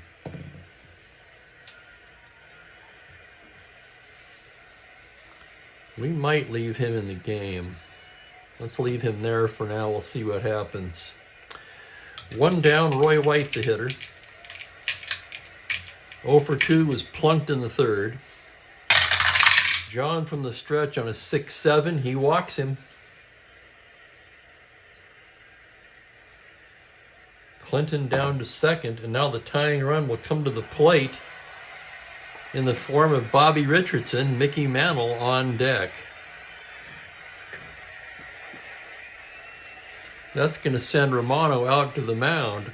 We might leave him in the game. Let's leave him there for now. We'll see what happens. 1 down, Roy White, the hitter. 0 for 2 was plunked in the third. John from the stretch on a 6-7. He walks him. Clinton down to second, and now the tying run will come to the plate in the form of Bobby Richardson. Mickey Mantle on deck. That's going to send Romano out to the mound.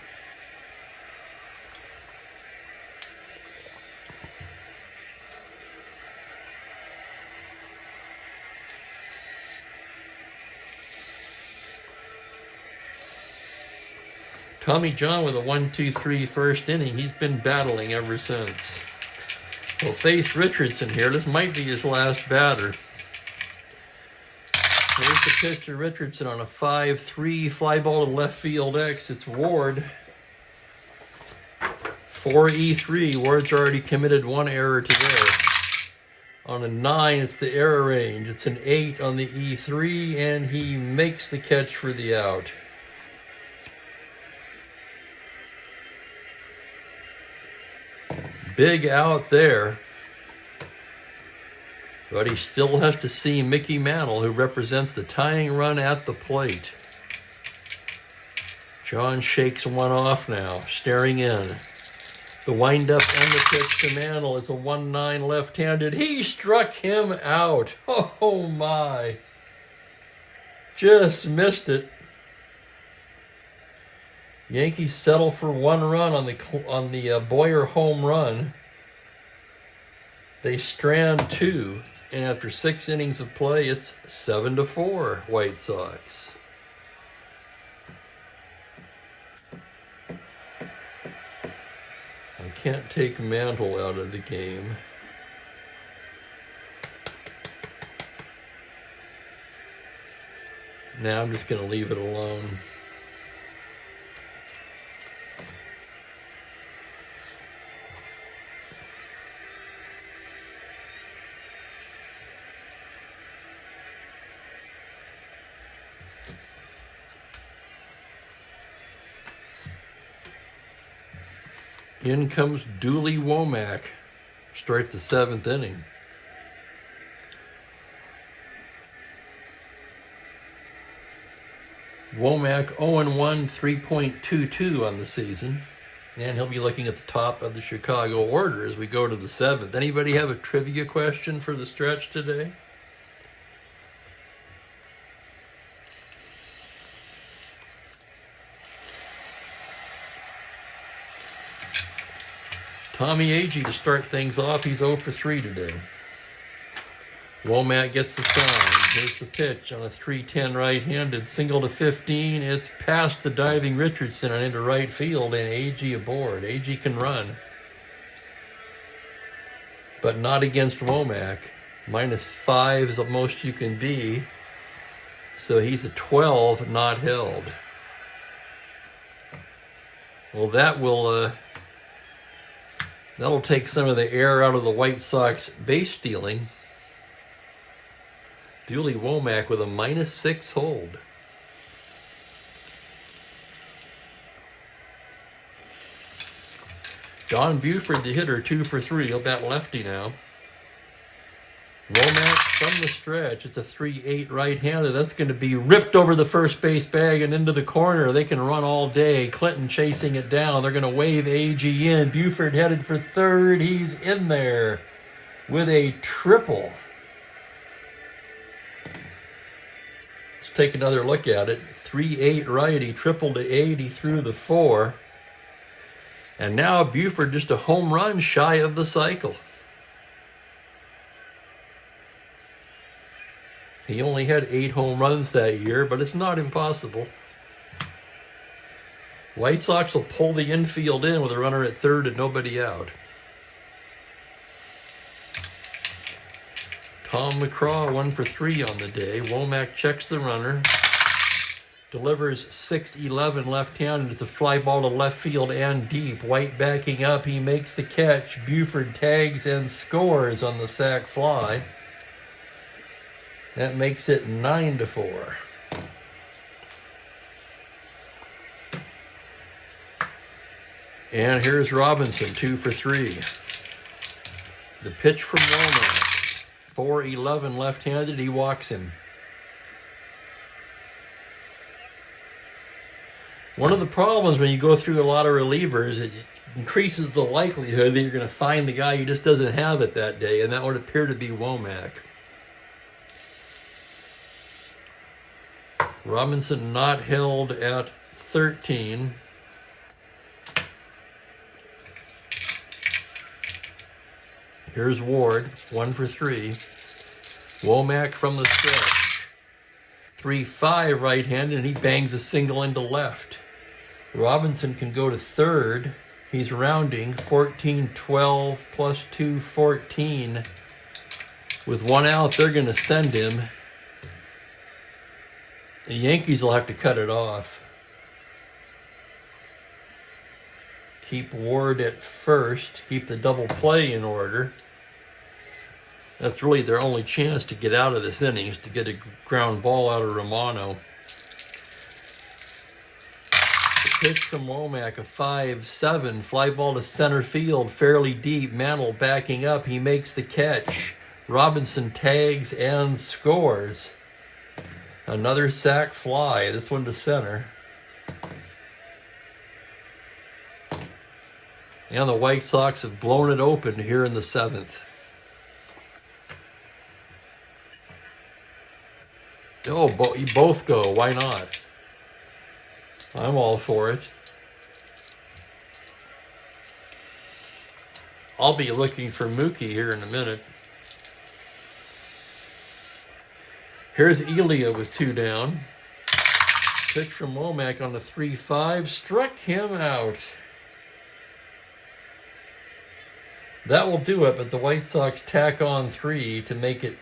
Tommy John with a 1-2-3 first inning. He's been battling ever since. We'll face Richardson here. This might be his last batter. Here's the pitch to Richardson on a 5-3 fly ball to left field X. It's Ward. 4-E3. Ward's already committed 1 error today. On a 9, it's the error range. It's an 8 on the E3, and he makes the catch for the out. Big out there. But he still has to see Mickey Mantle, who represents the tying run at the plate. John shakes one off now, staring in. The windup and the pitch to Mantle is a 1-9 left-handed. He struck him out. Oh my. Just missed it. Yankees settle for 1 run on the Boyer home run. They strand 2, and after 6 innings of play, it's 7-4 White Sox. I can't take Mantle out of the game. Now I'm just going to leave it alone. In comes Dooley Womack. Start the 7th inning. Womack 0-1, 3.22 on the season. And he'll be looking at the top of the Chicago order as we go to the 7th. Anybody have a trivia question for the stretch today? Tommy Agee to start things off. He's 0 for 3 today. Womack gets the sign. Here's the pitch on a 3-10 right-handed. Single to 15. It's past the diving Richardson and into right field, and Agee aboard. Agee can run. But not against Womack. -5 is the most you can be. So he's a 12, not held. Well, that'll take some of the air out of the White Sox base stealing. Dooley Womack with a -6 hold. Don Buford, the hitter, 2 for 3. He'll bat lefty now. Womack from the stretch. It's a 3-8 right-hander. That's going to be ripped over the first base bag and into the corner. They can run all day. Clinton chasing it down. They're going to wave Agee in. Buford headed for third. He's in there with a triple. Let's take another look at it. 3-8 right. He tripled to 8. He threw the 4. And now Buford just a home run shy of the cycle. He only had 8 home runs that year, but it's not impossible. White Sox will pull the infield in with a runner at third and nobody out. Tom McCraw 1 for 3 on the day. Womack checks the runner. Delivers 6-11 left-handed. It's a fly ball to left field and deep. White backing up. He makes the catch. Buford tags and scores on the sac fly. That makes it 9-4. And here's Robinson, 2 for 3. The pitch from Womack. 4-11 left-handed. He walks him. One of the problems when you go through a lot of relievers, it increases the likelihood that you're going to find the guy who just doesn't have it that day, and that would appear to be Womack. Robinson not held at 13. Here's Ward, 1 for 3. Womack from the stretch. 3-5 right-handed, and he bangs a single into left. Robinson can go to third. He's rounding 14-12 plus 2, 14. With one out, they're going to send him. The Yankees will have to cut it off. Keep Ward at first. Keep the double play in order. That's really their only chance to get out of this inning, is to get a ground ball out of Romano. The pitch from Womack, a 5-7. Fly ball to center field, fairly deep. Mantle backing up. He makes the catch. Robinson tags and scores. Another sac fly, this one to center. And the White Sox have blown it open here in the 7th. Oh, you both go. Why not? I'm all for it. I'll be looking for Mookie here in a minute. Here's Elia with 2 down. Pitch from Womack on the 3-5. Struck him out. That will do it, but the White Sox tack on 3 to make it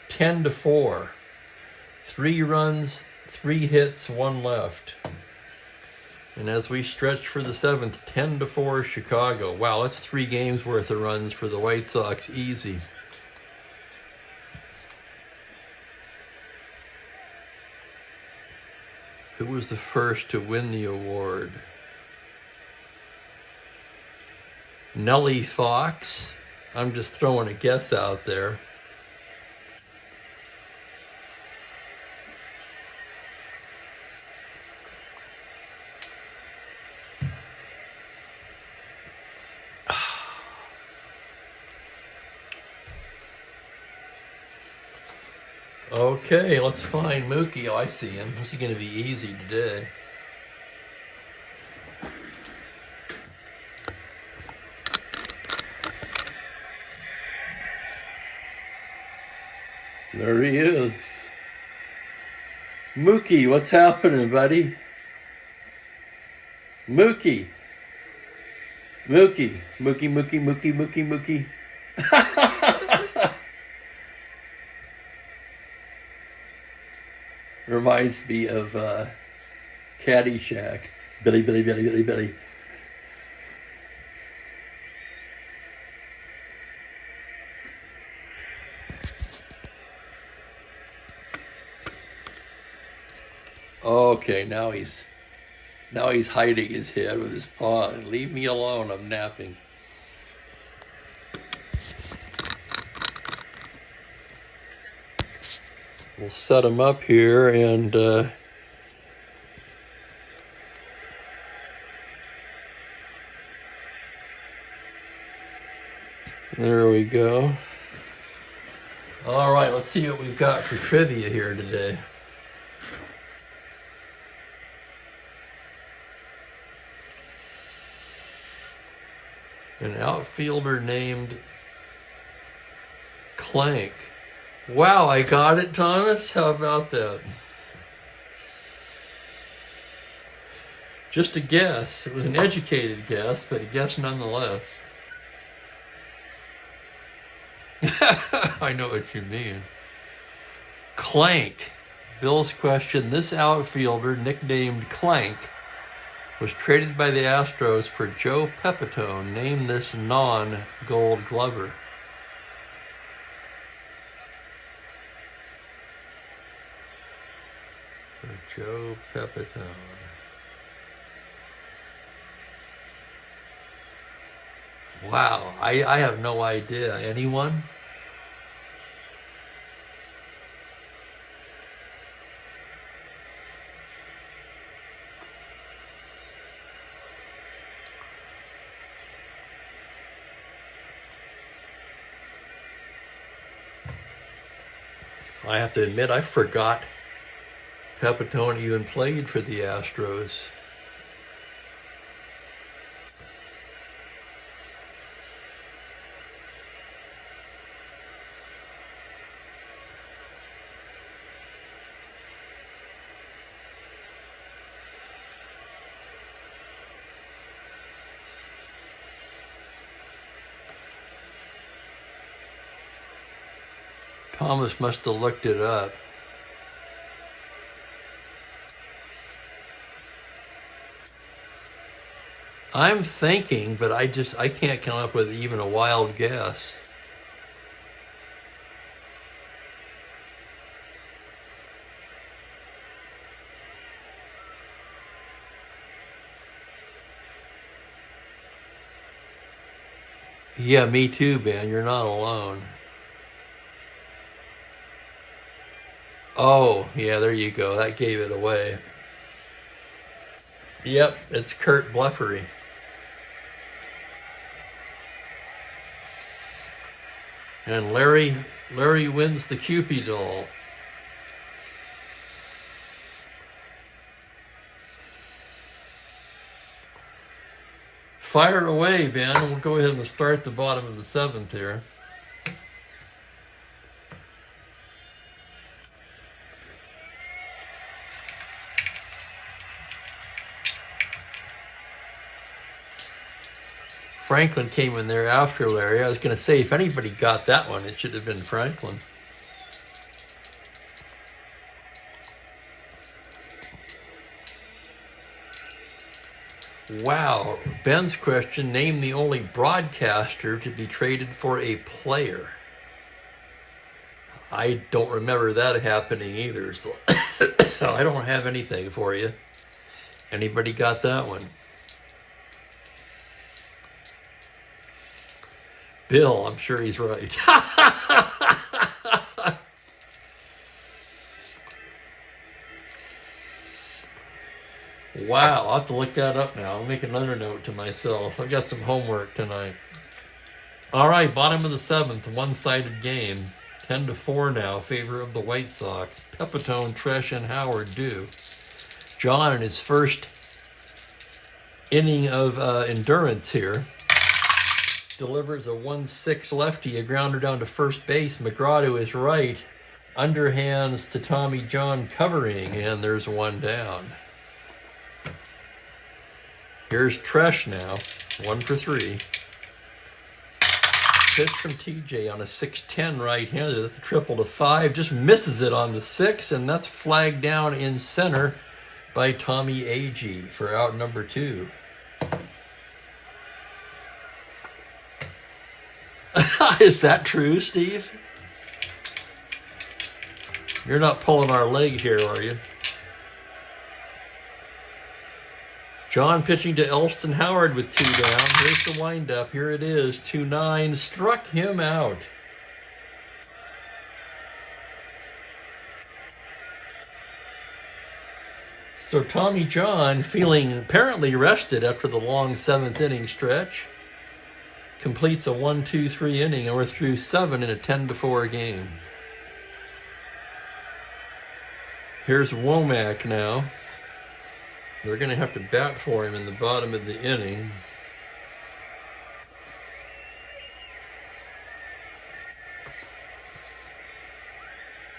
10-4. 3 runs, 3 hits, 1 left. And as we stretch for the 7th, 10-4 Chicago. Wow, that's 3 games worth of runs for the White Sox. Easy. Who was the first to win the award? Nellie Fox. I'm just throwing a guess out there. Okay, let's find Mookie. Oh, I see him. This is going to be easy today. There he is. Mookie, what's happening, buddy? Mookie. Mookie. Mookie, Mookie, Mookie, Mookie, Mookie. Reminds me of Caddyshack. Billy, Billy, Billy, Billy, Billy. Okay, now he's hiding his head with his paw. Leave me alone, I'm napping. We'll set him up here and there we go. All right, let's see what we've got for trivia here today. An outfielder named Clank. Wow, I got it, Thomas. How about that? Just a guess. It was an educated guess, but a guess nonetheless. I know what you mean. Clank. Bill's question, this outfielder, nicknamed Clank, was traded by the Astros for Joe Pepitone. Name this non-Gold Glover. For Joe Pepitone. Wow, I have no idea. Anyone? I have to admit, I forgot Pepitone even played for the Astros. Thomas must have looked it up. I'm thinking, but I can't come up with even a wild guess. Yeah, me too, Ben. You're not alone. Oh, yeah, there you go. That gave it away. Yep, it's Kurt Bleffery. And Larry wins the Cupid doll. Fire away, Ben. We'll go ahead and start the bottom of the 7th here. Franklin came in there after Larry. I was going to say, if anybody got that one, it should have been Franklin. Wow. Ben's question, name the only broadcaster to be traded for a player. I don't remember that happening either, so I don't have anything for you. Anybody got that one? Bill, I'm sure he's right. Wow, I'll have to look that up now. I'll make another note to myself. I've got some homework tonight. All right, bottom of the 7th, one-sided game. 10-4 now, favor of the White Sox. Pepitone, Tresh, and Howard do. John in his first inning of endurance here delivers a 1-6 lefty, a grounder down to first base. McGraw to his right, underhands to Tommy John covering, and there's one down. Here's Tresh now, 1 for 3. Pitch from TJ on a 6-10 right-hander. That's a triple to 5. Just misses it on the 6, and that's flagged down in center by Tommy Agee for out number 2. Is that true, Steve? You're not pulling our leg here, are you? John pitching to Elston Howard with 2 down. Here's the windup. Here it is. 2-9. Struck him out. So Tommy John, feeling apparently rested after the long 7th inning stretch, completes a 1-2-3 inning, and we're through 7 in a 10-4 game. Here's Womack now. They're going to have to bat for him in the bottom of the inning.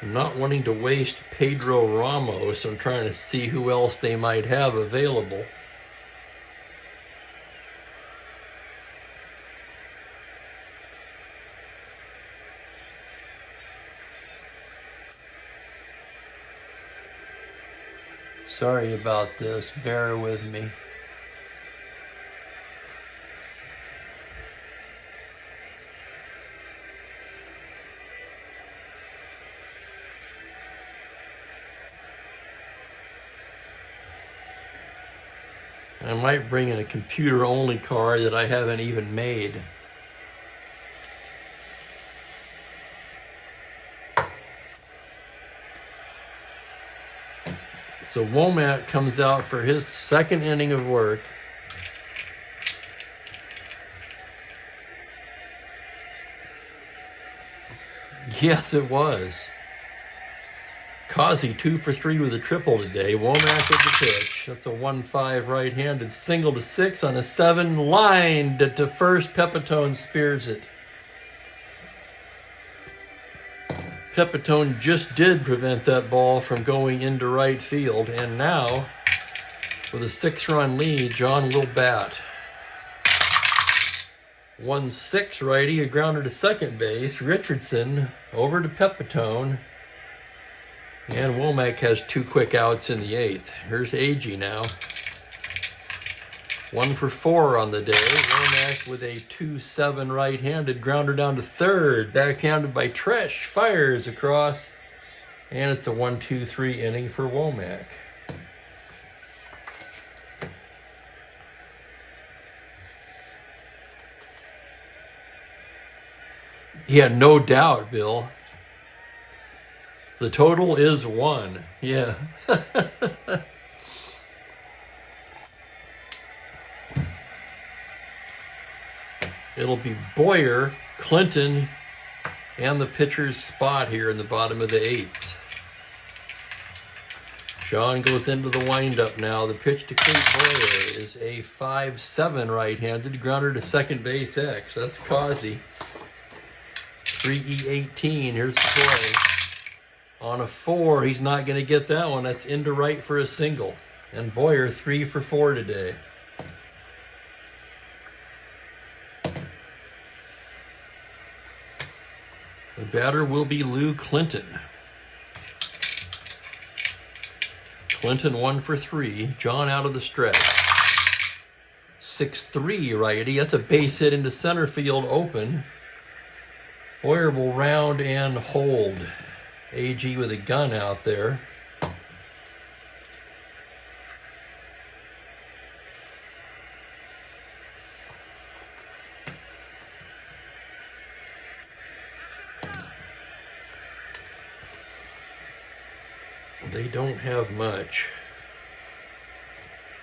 I'm not wanting to waste Pedro Ramos. I'm trying to see who else they might have available. Sorry about this. Bear with me. I might bring in a computer-only card that I haven't even made. So Womack comes out for his second inning of work. Yes, it was. Causey 2 for 3 with a triple today. Womack with the pitch. That's a 1-5 right-handed single to 6 on a 7. Lined to first. Pepitone spears it. Pepitone just did prevent that ball from going into right field. And now, with a 6-run lead, John will bat. 1-6 righty, a grounder to second base. Richardson over to Pepitone. And Womack has 2 quick outs in the 8th. Here's Agee now. 1 for 4 on the day. Womack with a 2-7 right-handed grounder down to third. Backhanded by Tresh. Fires across. And it's a 1-2-3 inning for Womack. Yeah, no doubt, Bill. The total is 1. Yeah. It'll be Boyer, Clinton, and the pitcher's spot here in the bottom of the 8th. John goes into the windup now. The pitch to Kate Boyer is a 5-7 right-handed grounder to second base X. That's Causey. 3E18. Here's the play. On a 4, he's not going to get that one. That's into right for a single. And Boyer 3 for 4 today. The batter will be Lou Clinton. Clinton 1 for 3. John out of the stretch. 6-3 righty. That's a base hit into center field open. Boyer will round and hold. Agee with a gun out there. They don't have much.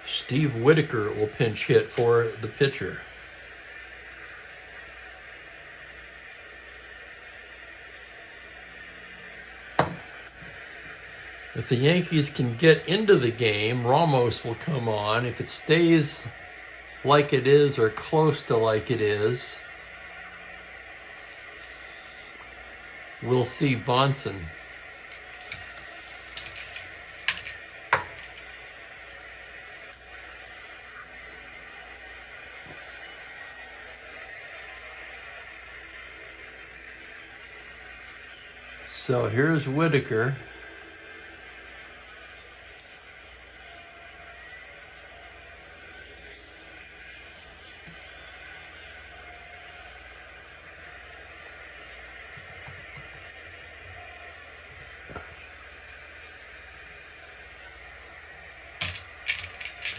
Steve Whitaker will pinch hit for the pitcher. If the Yankees can get into the game, Ramos will come on. If it stays like it is or close to like it is, we'll see Bonson. So here's Whitaker.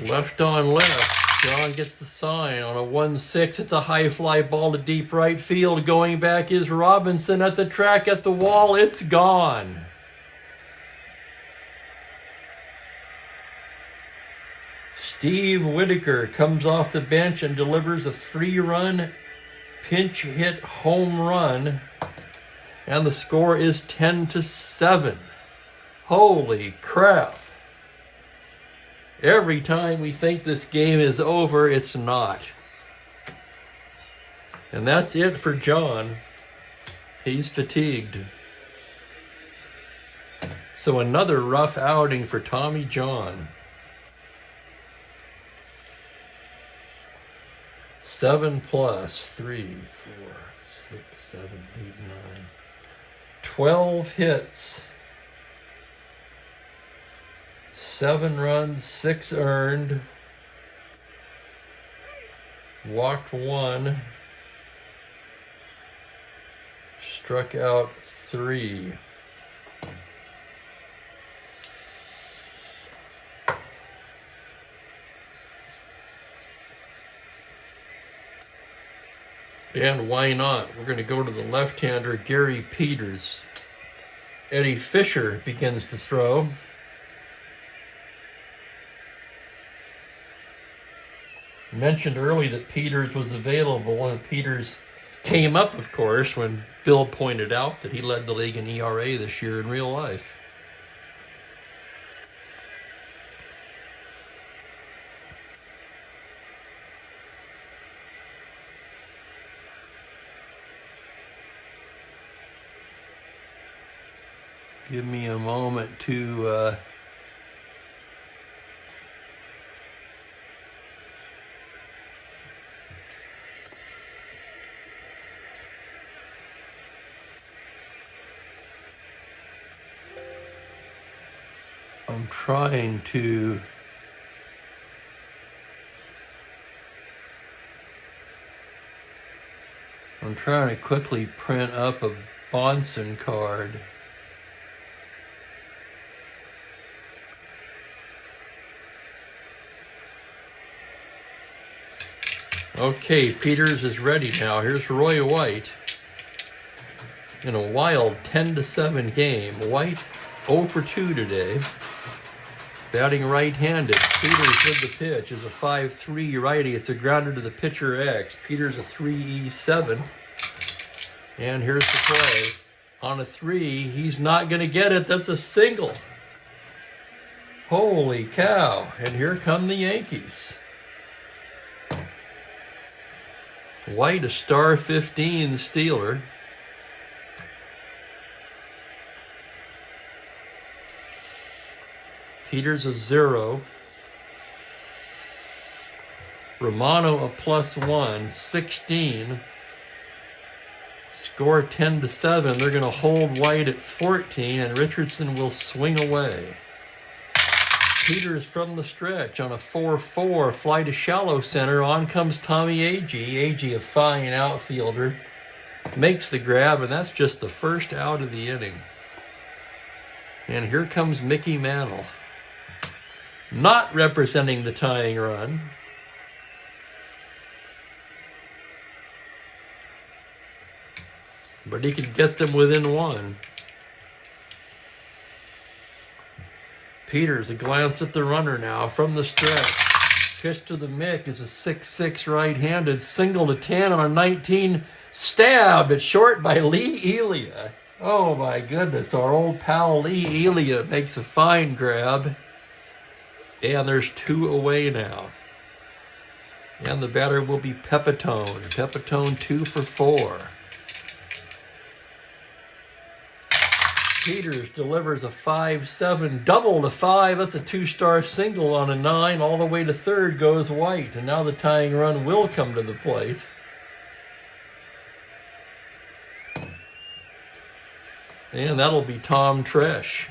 Left on left. John gets the sign on a 1-6. It's a high fly ball to deep right field. Going back is Robinson at the track, at the wall. It's gone. Steve Whitaker comes off the bench and delivers a 3-run pinch hit home run. And the score is 10-7. Holy crap. Every time we think this game is over, it's not. And that's it for John. He's fatigued. So another rough outing for Tommy John. 7 plus 3, 4, 6, 7, 8, 9. 12 hits. 7 runs, 6 earned. Walked 1. Struck out 3. And why not? We're going to go to the left-hander, Gary Peters. Eddie Fisher begins to throw. Mentioned early that Peters was available, and Peters came up, of course, when Bill pointed out that he led the league in ERA this year in real life. Give me a moment to I'm trying to quickly print up a Bonson card. Okay, Peters is ready now. Here's Roy White in a wild 10-7 game. White 0 for 2 today. Batting right-handed. Peters with the pitch is a 5-3 righty. It's a grounder to the pitcher X. Peters a 3-7. And here's the play. On a 3, he's not going to get it. That's a single. Holy cow. And here come the Yankees. White, a star 15 Steeler. Peters a 0. Romano a +1, 16. Score 10-7. They're going to hold White at 14, and Richardson will swing away. Peters from the stretch on a 4-4, fly to shallow center. On comes Tommy Agee. Agee, a fine outfielder, makes the grab, and that's just the first out of the inning. And here comes Mickey Mantle, not representing the tying run. But he could get them within 1. Peters, a glance at the runner now from the stretch. Pitch to the Mick is a 6-6 right-handed. Single to 10 on a 19. Stabbed at short by Lee Elia. Oh my goodness, our old pal Lee Elia makes a fine grab. And there's 2 away now. And the batter will be Pepitone. Pepitone 2 for 4. Peters delivers a 5-7, double to 5. That's a 2-star single on a 9. All the way to third goes White. And now the tying run will come to the plate. And that'll be Tom Tresh.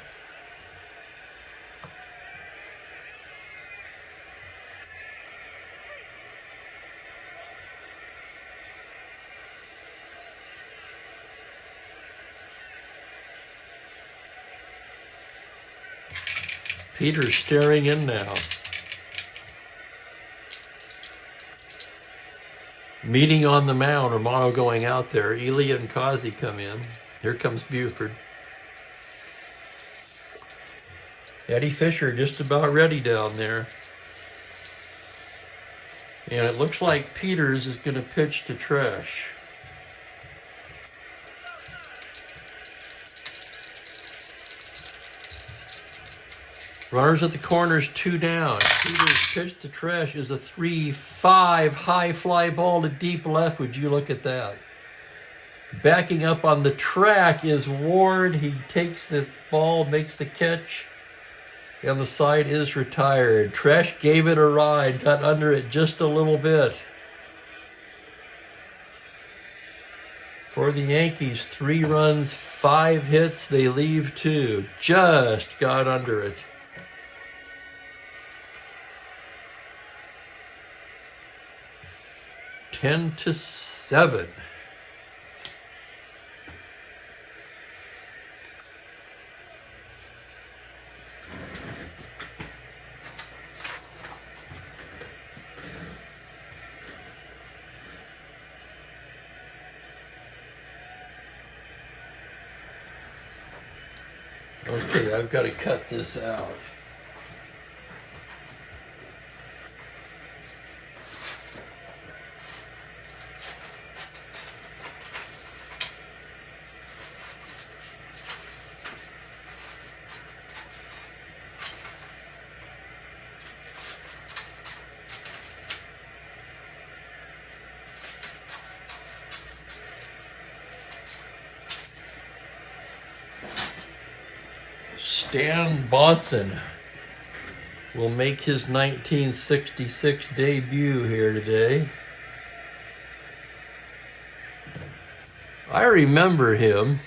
Peters staring in now. Meeting on the mound, Romano going out there. Elia and Kazi come in. Here comes Buford. Eddie Fisher just about ready down there. And it looks like Peters is going to pitch to Tresh. Runners at the corners, 2 down. Peters' pitch to Tresh is a 3-5 high fly ball to deep left. Would you look at that? Backing up on the track is Ward. He takes the ball, makes the catch, and the side is retired. Tresh gave it a ride, got under it just a little bit. For the Yankees, 3 runs, 5 hits. They leave 2. Just got under it. 10-7. Okay, I've got to cut this out. Stan Bonson will make his 1966 debut here today. I remember him.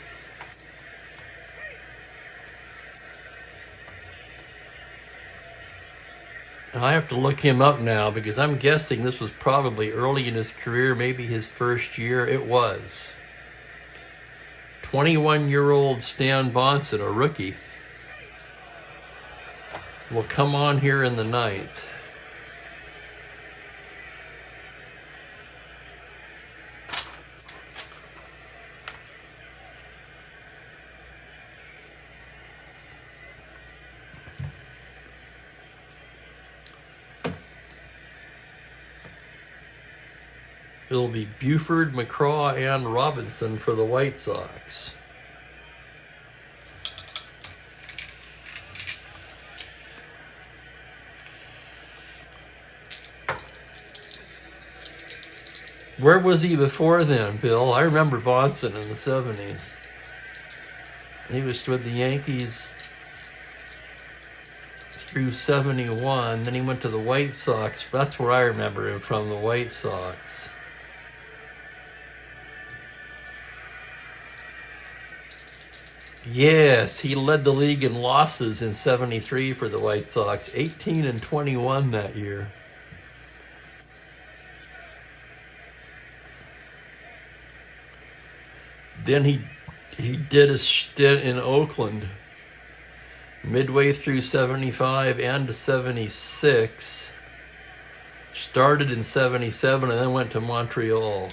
I have to look him up now because I'm guessing this was probably early in his career, maybe his first year. It was. 21-year-old Stan Bonson, a rookie, will come on here in the ninth. It'll be Buford, McCraw, and Robinson for the White Sox. Where was he before then, Bill? I remember Bonson in the 70s. He was with the Yankees through 71. Then he went to the White Sox. That's where I remember him from, the White Sox. Yes, he led the league in losses in 73 for the White Sox. 18-21 that year. Then he did a stint in Oakland midway through 75 and 76. Started in 77 and then went to Montreal.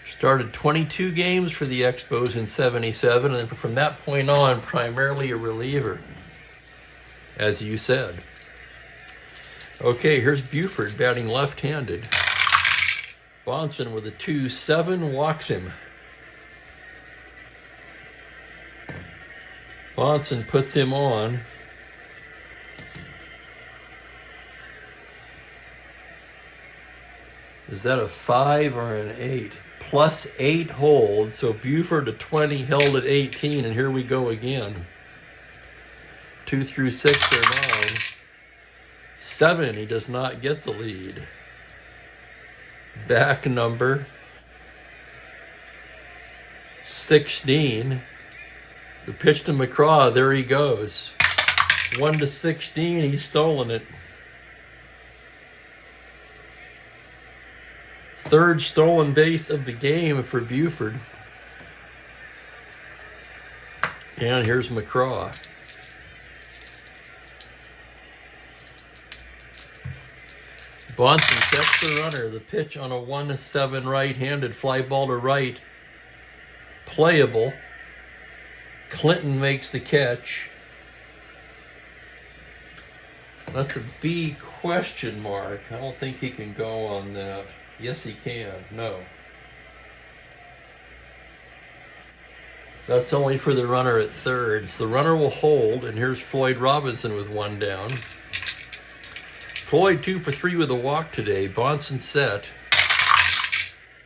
Started 22 games for the Expos in 77, and from that point on, primarily a reliever, as you said. Okay, here's Buford batting left-handed. Bonson with a 2-7 walks him. Bonson puts him on. Is that a 5 or an 8? +8 hold, so Buford at 20 held at 18, and here we go again. 2 through 6 are 9. 7, he does not get the lead. Back number 16. The pitch to McCraw, there he goes. 1-16, he's stolen it. Third stolen base of the game for Buford. And here's McCraw. Bonson sets the runner. The pitch on a 1-7 right-handed fly ball to right. Playable. Clinton makes the catch. That's a B question mark. I don't think he can go on that. Yes, he can. No. That's only for the runner at third. So the runner will hold, and here's Floyd Robinson with 1 down. Floyd 2 for 3 with a walk today. Bonson set.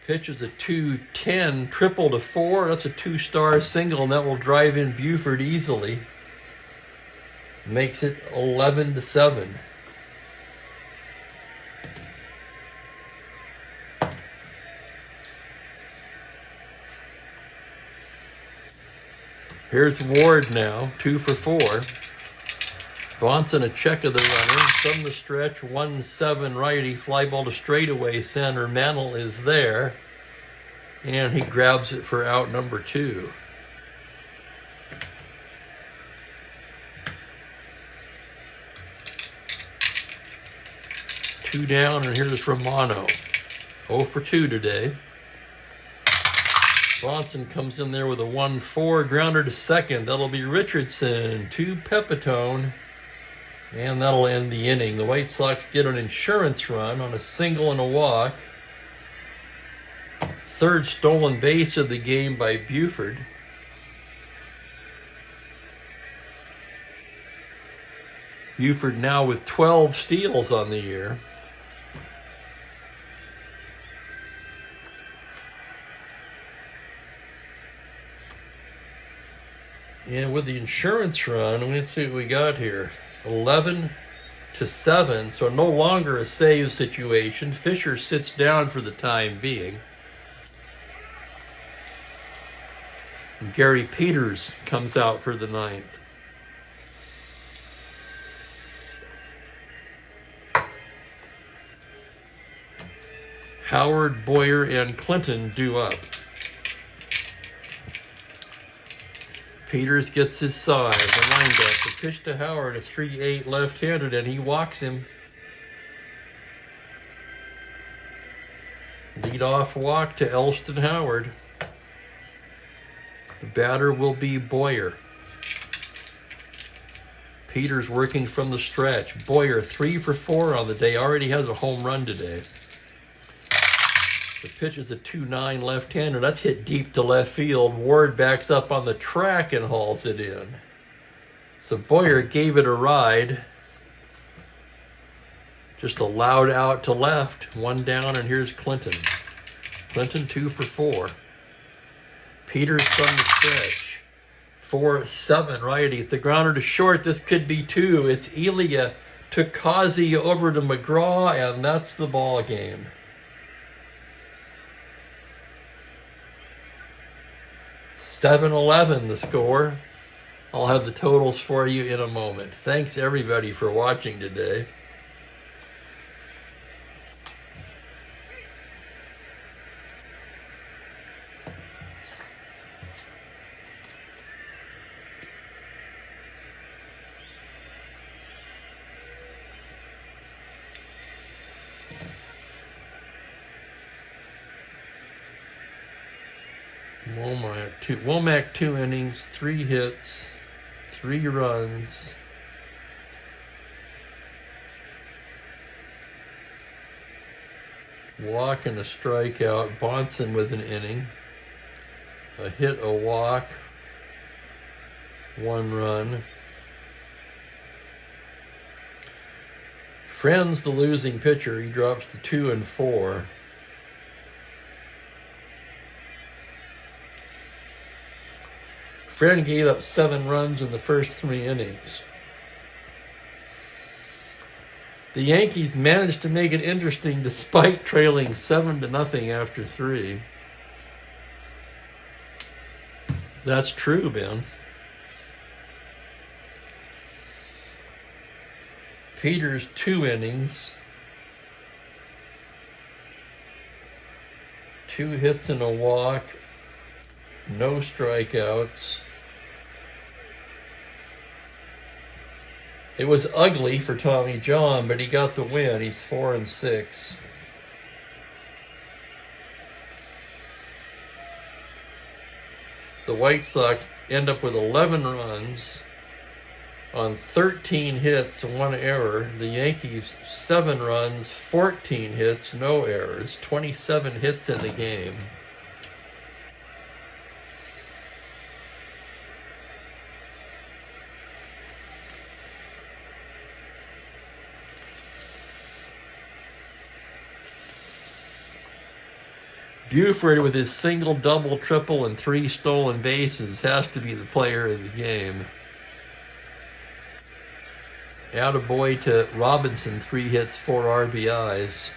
Pitch is a 2-10, triple to 4. That's a 2-star single, and that will drive in Buford easily. Makes it 11-7. Here's Ward now, 2 for 4. Bonson a check of the runner. From the stretch, 1-7 righty. Fly ball to straightaway center. Mantle is there. And he grabs it for out number 2. Two down, and here's Romano. 0 for 2 today. Bonson comes in there with a 1-4 grounder to second. That'll be Richardson. 2 Pepitone. And that'll end the inning. The White Sox get an insurance run on a single and a walk. Third stolen base of the game by Buford. Buford now with 12 steals on the year. And with the insurance run, let's see what we got here. 11-7, so no longer a save situation. Fisher sits down for the time being. And Gary Peters comes out for the 9th. Howard, Boyer, and Clinton due up. Peters gets his side, the windup. The pitch to Howard, a 3-8 left-handed, and he walks him. Lead-off walk to Elston Howard. The batter will be Boyer. Peters working from the stretch. Boyer 3 for 4 on the day. Already has a home run today. The pitch is a 2-9 left-hander. That's hit deep to left field. Ward backs up on the track and hauls it in. So Boyer gave it a ride. Just a loud out to left. 1 down, and here's Clinton. Clinton 2 for 4. Peters from the stretch. 4-7 righty. It's a grounder to short. This could be 2. It's Elia to Kazi over to McGraw, and that's the ball game. 7-11 the score. I'll have the totals for you in a moment. Thanks everybody for watching today. Womack 2 innings, 3 hits, 3 runs. Walk and a strikeout. Bonson with an inning. A hit, a walk, 1 run. Friend's the losing pitcher. He drops to 2 and 4. Friend gave up 7 runs in the first 3 innings. The Yankees managed to make it interesting despite trailing 7-0 after 3. That's true, Ben. Peters 2 innings. 2 hits and a walk. No strikeouts. It was ugly for Tommy John, but he got the win. He's 4-6. The White Sox end up with 11 runs on 13 hits, 1 error. The Yankees, 7 runs, 14 hits, no errors. 27 hits in the game. Buford, with his single, double, triple, and 3 stolen bases, has to be the player of the game. Attaboy to Robinson, 3 hits, 4 RBIs.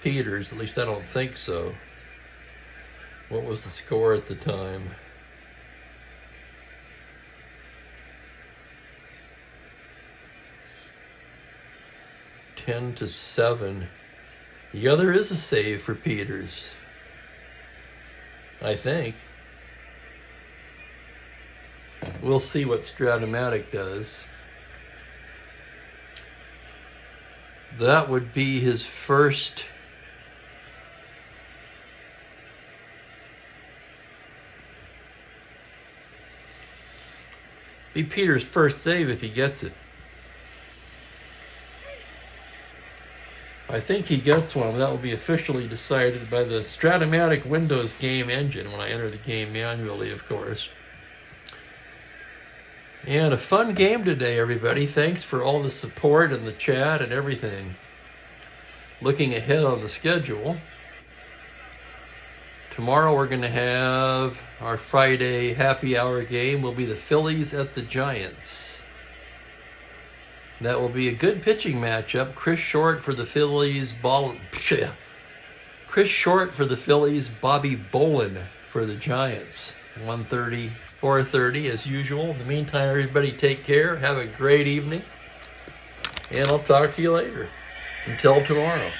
Peters. At least I don't think so. What was the score at the time? (10-7). Yeah, there is a save for Peters, I think. We'll see what Strat-O-Matic does. That would be his first Peters' first save if he gets it. I think he gets one. That will be officially decided by the Strat-O-Matic Windows game engine when I enter the game manually, of course. And a fun game today, everybody. Thanks for all the support and the chat and everything. Looking ahead on the schedule, tomorrow we're going to have our Friday happy hour game. Will be the Phillies at the Giants. That will be a good pitching matchup. Chris Short for the Phillies, Bobby Bolin for the Giants. 1:30, 4:30 as usual. In the meantime, everybody take care. Have a great evening. And I'll talk to you later. Until tomorrow.